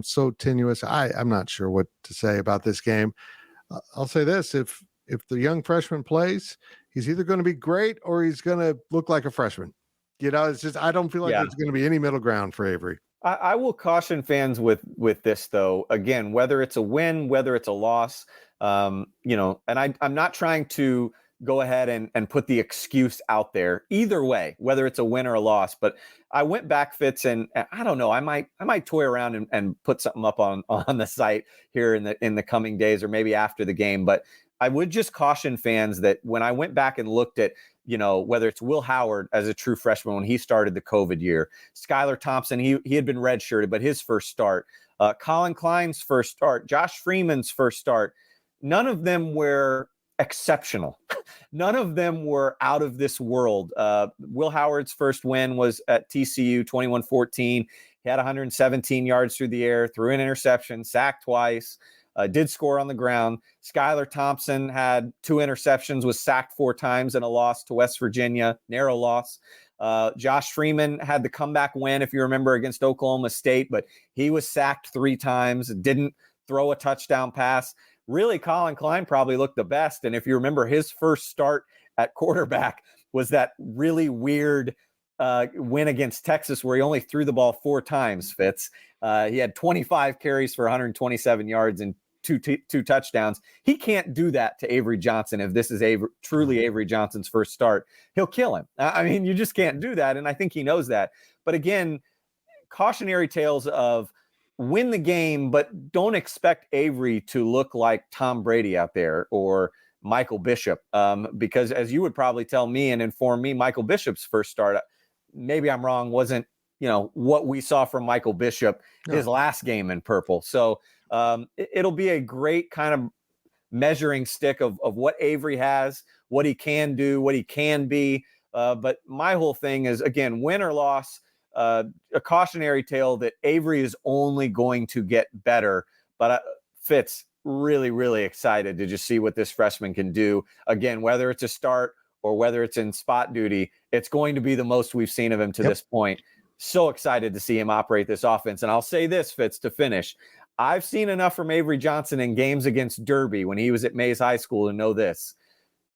so tenuous. I'm not sure what to say about this game. I'll say this: if the young freshman plays, he's either going to be great or he's going to look like a freshman. It's just I don't feel like there's going to be any middle ground for Avery. I will caution fans with this, though. Again, whether it's a win, whether it's a loss, and I'm not trying to go ahead and put the excuse out there either way, whether it's a win or a loss. But I went back, Fitz, and I don't know. I might toy around and put something up on the site here in the coming days, or maybe after the game. But I would just caution fans that when I went back and looked at, whether it's Will Howard as a true freshman when he started the COVID year, Skylar Thompson, he had been redshirted, but his first start, Colin Klein's first start, Josh Freeman's first start, none of them were exceptional. None of them were out of this world. Will Howard's first win was at TCU, 21-14. He had 117 yards through the air, threw an interception, sacked twice. Did score on the ground. Skylar Thompson had 2 interceptions, was sacked 4 times in a loss to West Virginia, narrow loss. Josh Freeman had the comeback win, if you remember, against Oklahoma State, but he was sacked 3 times, didn't throw a touchdown pass. Really, Colin Klein probably looked the best. And if you remember, his first start at quarterback was that really weird win against Texas where he only threw the ball 4 times, Fitz. He had 25 carries for 127 yards and two touchdowns. He can't do that to Avery Johnson. If this is truly Avery Johnson's first start, he'll kill him. I mean, you just can't do that. And I think he knows that. But again, cautionary tales of win the game, but don't expect Avery to look like Tom Brady out there or Michael Bishop, because as you would probably tell me and inform me, Michael Bishop's first start, maybe I'm wrong, wasn't, what we saw from Michael Bishop his last game in purple. So it'll be a great kind of measuring stick of what Avery has, what he can do, what he can be. But my whole thing is, again, win or loss, a cautionary tale that Avery is only going to get better. But Fitz, really, really excited to just see what this freshman can do. Again, whether it's a start or whether it's in spot duty, it's going to be the most we've seen of him to this point. So excited to see him operate this offense. And I'll say this, Fitz, to finish. I've seen enough from Avery Johnson in games against Derby when he was at Mays High School to know this.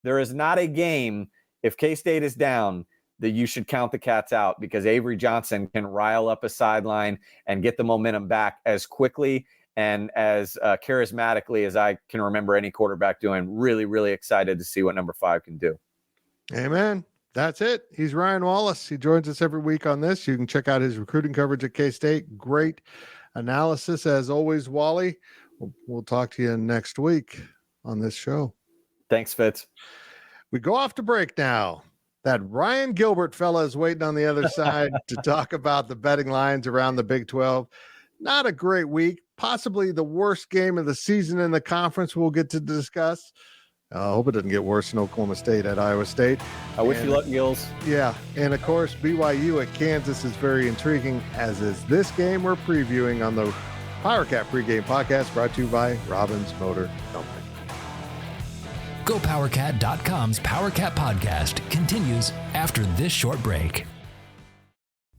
There is not a game, if K-State is down, that you should count the Cats out, because Avery Johnson can rile up a sideline and get the momentum back as quickly and as charismatically as I can remember any quarterback doing. Really, really excited to see what number 5 can do. Amen. That's it. He's Ryan Wallace. He joins us every week on this. You can check out his recruiting coverage at K-State. Great analysis as always, Wally. We'll talk to you next week on this show. Thanks, Fitz. We go off to break now. That Ryan Gilbert fella is waiting on the other side to talk about the betting lines around the Big 12. Not a great week. Possibly the worst game of the season in the conference we'll get to discuss. I hope it doesn't get worse in Oklahoma State at Iowa State. I wish you luck, Gills. Yeah. And of course, BYU at Kansas is very intriguing, as is this game we're previewing on the Powercat Pregame Podcast, brought to you by Robbins Motor Company. GoPowercat.com's Powercat Podcast continues after this short break.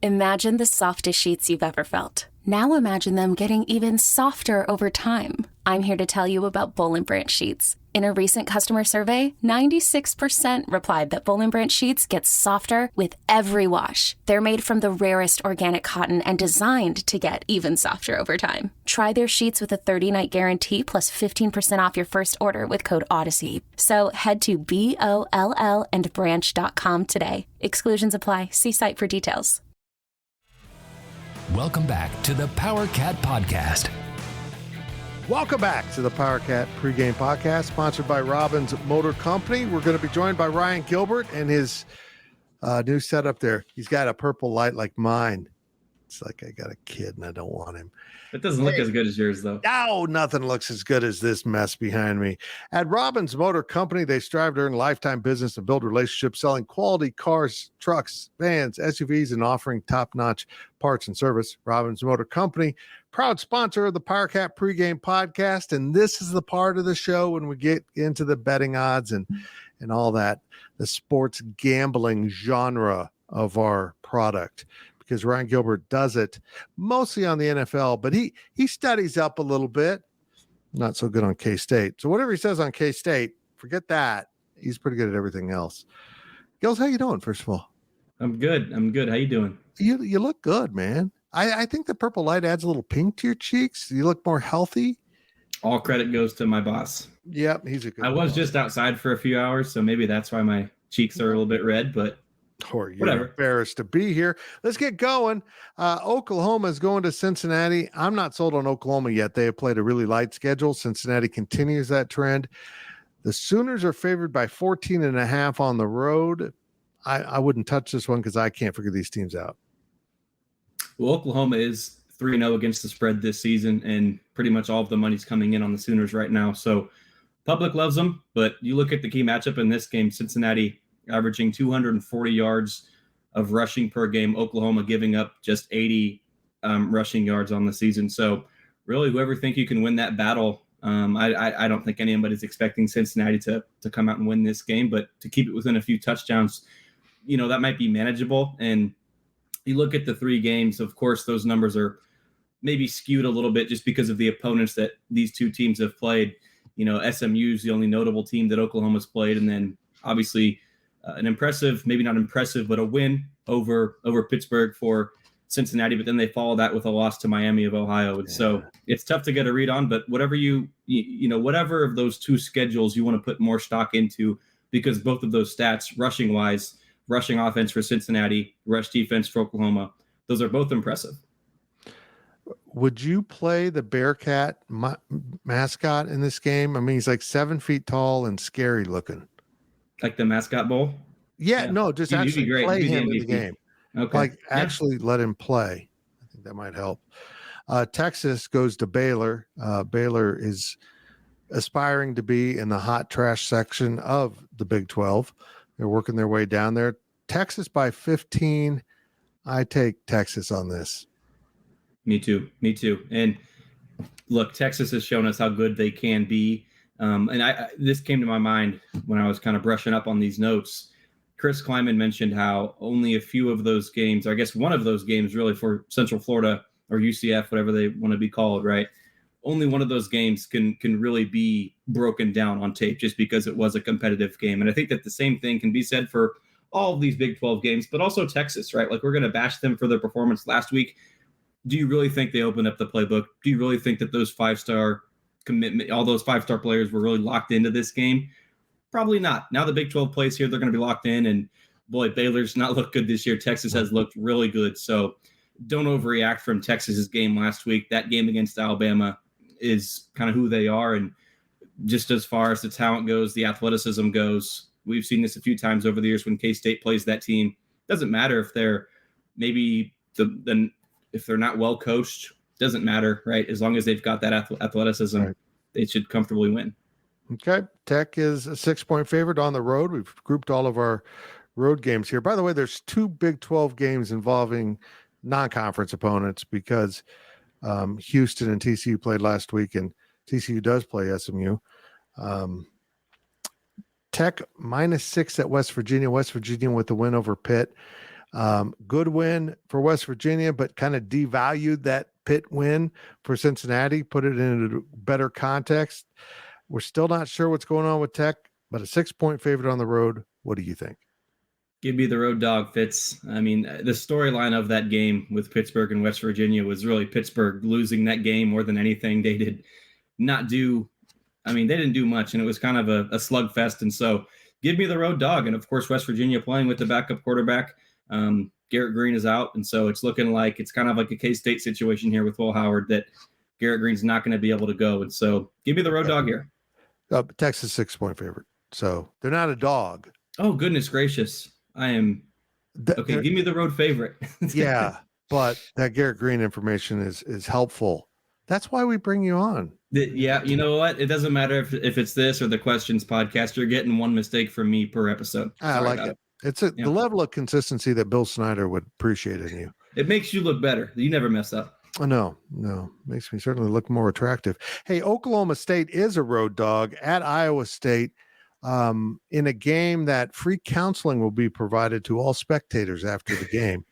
Imagine the softest sheets you've ever felt. Now imagine them getting even softer over time. I'm here to tell you about Boll & Branch sheets. In a recent customer survey, 96% replied that Boll & Branch sheets get softer with every wash. They're made from the rarest organic cotton and designed to get even softer over time. Try their sheets with a 30-night guarantee plus 15% off your first order with code Odyssey. So head to BOLLandbranch.com today. Exclusions apply. See site for details. Welcome back to the Powercat Podcast. Welcome back to the Powercat Pregame Podcast, sponsored by Robbins Motor Company. We're going to be joined by Ryan Gilbert and his new setup there. He's got a purple light like mine. It's like I got a kid and I don't want him. It doesn't look as good as yours, though. No, nothing looks as good as this mess behind me. At Robbins Motor Company, they strive to earn lifetime business and build relationships, selling quality cars, trucks, vans, SUVs, and offering top-notch parts and service. Robbins Motor Company, proud sponsor of the Powercat Pregame Podcast, and this is the part of the show when we get into the betting odds and all that, the sports gambling genre of our product. Because Ryan Gilbert does it mostly on the NFL, but he studies up a little bit. Not so good on K-State. So whatever he says on K-State, forget that. He's pretty good at everything else. Gills, how you doing, first of all? I'm good. How you doing? You look good, man. I think the purple light adds a little pink to your cheeks. You look more healthy. All credit goes to my boss. Yep, he's a good I was just outside for a few hours, so maybe that's why my cheeks are a little bit red, but or you're whatever. Embarrassed to be here. Let's get going. Oklahoma is going to Cincinnati. I'm not sold on Oklahoma yet. They have played a really light schedule. Cincinnati continues that trend. The Sooners are favored by 14.5 on the road. I wouldn't touch this one because I can't figure these teams out. Well, Oklahoma is 3-0 against the spread this season, and pretty much all of the money's coming in on the Sooners right now. So public loves them, but you look at the key matchup in this game, Cincinnati averaging 240 yards of rushing per game, Oklahoma giving up just 80 rushing yards on the season. So really, whoever think you can win that battle, I don't think anybody's expecting Cincinnati to come out and win this game, but to keep it within a few touchdowns, that might be manageable. And you look at the 3 games, of course, those numbers are maybe skewed a little bit just because of the opponents that these two teams have played. SMU is the only notable team that Oklahoma's played. And then obviously an impressive, maybe not impressive, but a win over Pittsburgh for Cincinnati. But then they follow that with a loss to Miami of Ohio. And so it's tough to get a read on, but whatever whatever of those two schedules you want to put more stock into, because both of those stats, rushing wise, rushing offense for Cincinnati, rush defense for Oklahoma, those are both impressive. would you play the Bearcat mascot in this game? I mean, he's like 7 feet tall and scary looking. Like the mascot bowl? Yeah. No, just actually play him in the game. Okay. Like actually let him play. I think that might help. Texas goes to Baylor. Baylor is aspiring to be in the hot trash section of the Big 12. They're working their way down there. Texas by 15. I take Texas on this. Me too. And look, Texas has shown us how good they can be. And this came to my mind when I was kind of brushing up on these notes. Chris Kleiman mentioned how only a few of those games, or I guess one of those games really for Central Florida or UCF, whatever they want to be called, right? Only one of those games can really be broken down on tape just because it was a competitive game. And I think that the same thing can be said for all of these Big 12 games, but also Texas, right? Like, we're going to bash them for their performance last week. Do you really think they opened up the playbook? Do you really think that those 5-star commitment, all those 5-star players were really locked into this game? Probably not. Now the Big 12 plays here, they're going to be locked in. And boy, Baylor's not looked good this year. Texas has looked really good. So don't overreact from Texas's game last week. That game against Alabama is kind of who they are. And just as far as the talent goes, the athleticism goes, we've seen this a few times over the years when K-State plays that team. Doesn't matter if they're maybe if they're not well coached, doesn't matter, right? As long as they've got that athleticism, right, they should comfortably win. Okay. Tech is a 6-point favorite on the road. We've grouped all of our road games here. By the way, there's 2 Big 12 games involving non-conference opponents because Houston and TCU played last week, and TCU does play SMU. Tech -6 at West Virginia. West Virginia with the win over Pitt. Good win for West Virginia, but kind of devalued that Pitt win for Cincinnati, put it in a better context. We're still not sure what's going on with Tech, but a 6-point favorite on the road. What do you think? Give me the road dog, Fitz. I mean, the storyline of that game with Pittsburgh and West Virginia was really Pittsburgh losing that game more than anything. They did not do, I mean, they didn't do much, and it was kind of a slugfest. And so give me the road dog. And of course, West Virginia playing with the backup quarterback. Garrett Green is out. And so it's looking like it's kind of like a K-State situation here with Will Howard that Garrett Green's not going to be able to go. And so give me the road dog here. Texas 6-point favorite. So they're not a dog. Oh, goodness gracious. I am. Okay, give me the road favorite. Yeah, but that Garrett Green information is helpful. That's why we bring you on. Yeah, you know what? It doesn't matter if it's this or the questions podcast. You're getting one mistake from me per episode. I like it. It's the level of consistency that Bill Snyder would appreciate in you. It makes you look better. You never mess up. Oh, no. Makes me certainly look more attractive. Hey, Oklahoma State is a road dog at Iowa State in a game that free counseling will be provided to all spectators after the game.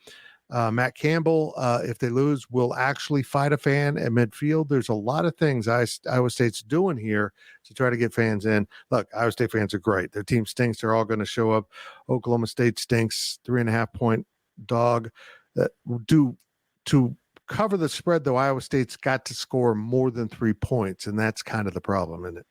Matt Campbell, if they lose, will actually fight a fan at midfield. There's a lot of things Iowa State's doing here to try to get fans in. Look, Iowa State fans are great. Their team stinks. They're all going to show up. Oklahoma State stinks. 3.5-point dog. To cover the spread, though, Iowa State's got to score more than 3 points, and that's kind of the problem, isn't it?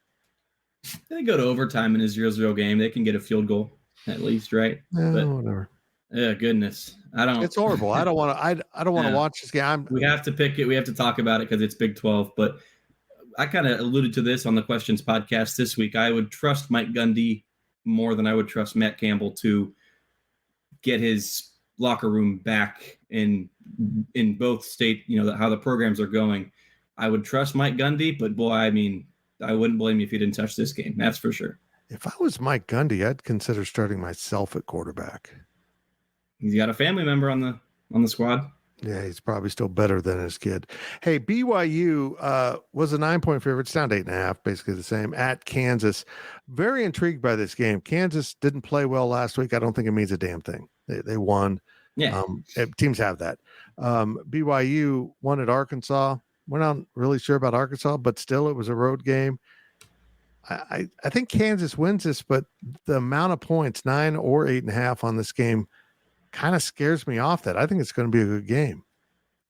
They go to overtime in a 0-0 game. They can get a field goal at least, right? Yeah, but whatever. Yeah, goodness. It's horrible. I don't want to watch this game. We have to pick it. We have to talk about it because it's Big 12. But I kind of alluded to this on the Questions podcast this week. I would trust Mike Gundy more than I would trust Matt Campbell to get his locker room back in both state, how the programs are going. I would trust Mike Gundy, but boy, I mean, I wouldn't blame you if he didn't touch this game. That's for sure. If I was Mike Gundy, I'd consider starting myself at quarterback. He's got a family member on the squad. Yeah, he's probably still better than his kid. Hey, BYU was a 9-point favorite. It's down to 8.5, basically the same, at Kansas. Very intrigued by this game. Kansas didn't play well last week. I don't think it means a damn thing. They won. Yeah. Teams have that. BYU won at Arkansas. We're not really sure about Arkansas, but still it was a road game. I think Kansas wins this, but the amount of points, 9 or 8.5 on this game, kind of scares me off that. I think it's going to be a good game.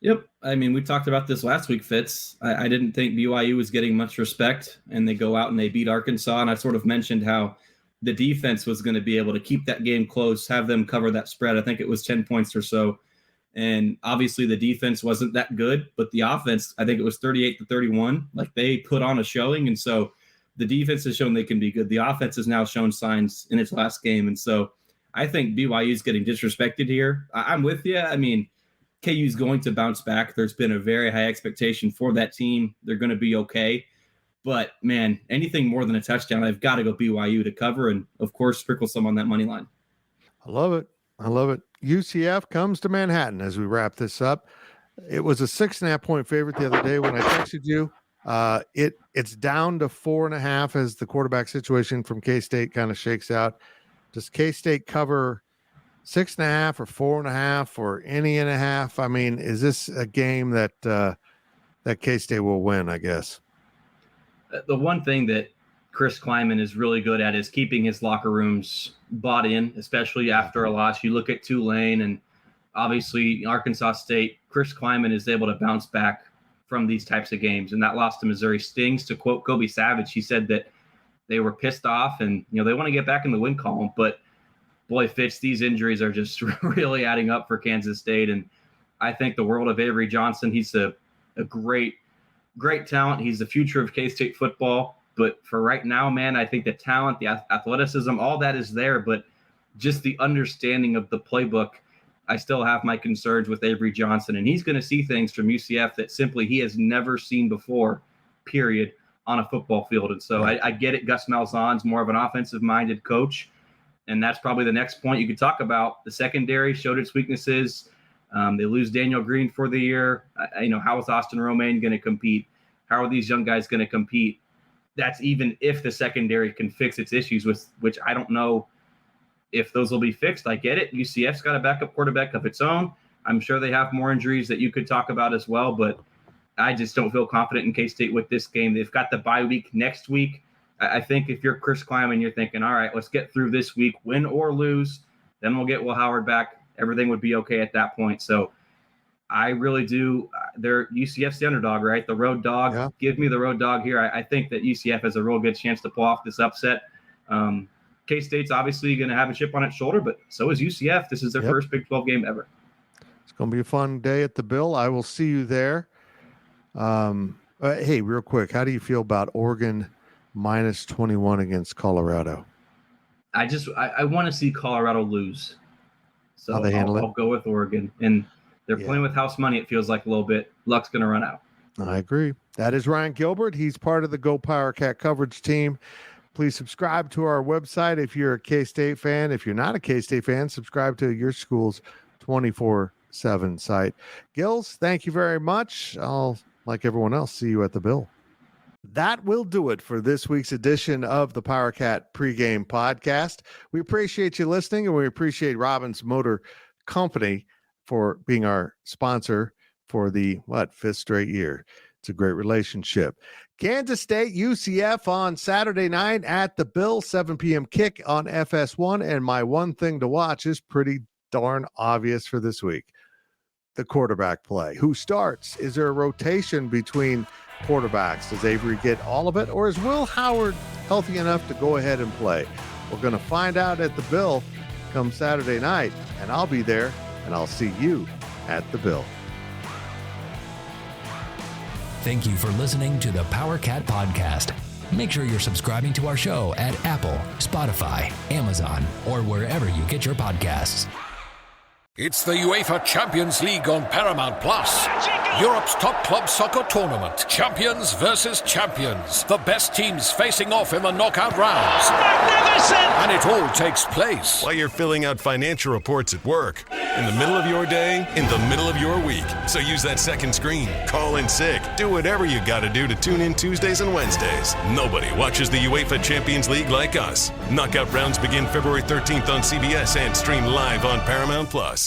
Yep. I mean, we talked about this last week, Fitz. I didn't think BYU was getting much respect, and they go out and they beat Arkansas. And I sort of mentioned how the defense was going to be able to keep that game close, have them cover that spread. I think it was 10 points or so. And obviously the defense wasn't that good, but the offense, I think it was 38-31. Like, they put on a showing. And so the defense has shown they can be good. The offense has now shown signs in its last game. And so I think BYU is getting disrespected here. I'm with you. I mean, KU is going to bounce back. There's been a very high expectation for that team. They're going to be okay. But, man, anything more than a touchdown, I've got to go BYU to cover and, of course, sprinkle some on that money line. I love it. I love it. UCF comes to Manhattan as we wrap this up. It was a 6.5-point favorite the other day when I texted you. It's down to 4.5 as the quarterback situation from K-State kind of shakes out. Does K-State cover 6.5 or 4.5 or any and a half? I mean, is this a game that K-State will win, I guess? The one thing that Chris Kleiman is really good at is keeping his locker rooms bought in, especially after a loss. You look at Tulane and obviously Arkansas State. Chris Kleiman is able to bounce back from these types of games, and that loss to Missouri stings. To quote Kobe Savage, he said that they were pissed off and, you know, they want to get back in the win column. But boy, Fitz, these injuries are just really adding up for Kansas State. And I think the world of Avery Johnson. He's a great talent. He's the future of K-State football. But for right now, man, I think the talent, the athleticism, all that is there. But just the understanding of the playbook, I still have my concerns with Avery Johnson. And he's going to see things from UCF that simply he has never seen before, period, on a football field. And so I get it. Gus Malzahn's more of an offensive-minded coach. And that's probably the next point you could talk about. The secondary showed its weaknesses. They lose Daniel Green for the year. How is Austin Romaine going to compete? How are these young guys going to compete? That's even if the secondary can fix its issues, with which I don't know if those will be fixed. I get it. UCF's got a backup quarterback of its own. I'm sure they have more injuries that you could talk about as well, but I just don't feel confident in K-State with this game. They've got the bye week next week. I think if you're Chris Kleiman, you're thinking, all right, let's get through this week, win or lose. Then we'll get Will Howard back. Everything would be okay at that point. So I really do. UCF's the underdog, right? The road dog. Yeah. Give me the road dog here. I think that UCF has a real good chance to pull off this upset. K-State's obviously going to have a chip on its shoulder, but so is UCF. This is their first Big 12 game ever. It's going to be a fun day at the Bill. I will see you there. Hey, real quick, how do you feel about Oregon minus 21 against Colorado? I want to see Colorado lose. So I'll go with Oregon. And they're playing with house money, it feels like a little bit. Luck's going to run out. I agree. That is Ryan Gilbert. He's part of the GoPowercat coverage team. Please subscribe to our website if you're a K-State fan. If you're not a K-State fan, subscribe to your school's 24/7 site. Gills, thank you very much. I'll, like everyone else, see you at the Bill. That will do it for this week's edition of the Powercat Pregame Podcast. We appreciate you listening, and we appreciate Robbins Motor Company for being our sponsor for the, fifth straight year. It's a great relationship. Kansas State, UCF on Saturday night at the Bill, 7 p.m. kick on FS1. And my one thing to watch is pretty darn obvious for this week. The quarterback play. Who starts? Is there a rotation between quarterbacks? Does Avery get all of it? Or is Will Howard healthy enough to go ahead and play? We're going to find out at the Bill come Saturday night. And I'll be there, and I'll see you at the Bill. Thank you for listening to the Powercat Podcast. Make sure you're subscribing to our show at Apple, Spotify, Amazon, or wherever you get your podcasts. It's the UEFA Champions League on Paramount+. Europe's top club soccer tournament. Champions versus champions. The best teams facing off in the knockout rounds. Magnificent! And it all takes place while you're filling out financial reports at work. In the middle of your day, in the middle of your week. So use that second screen. Call in sick. Do whatever you got to do to tune in Tuesdays and Wednesdays. Nobody watches the UEFA Champions League like us. Knockout rounds begin February 13th on CBS and stream live on Paramount+.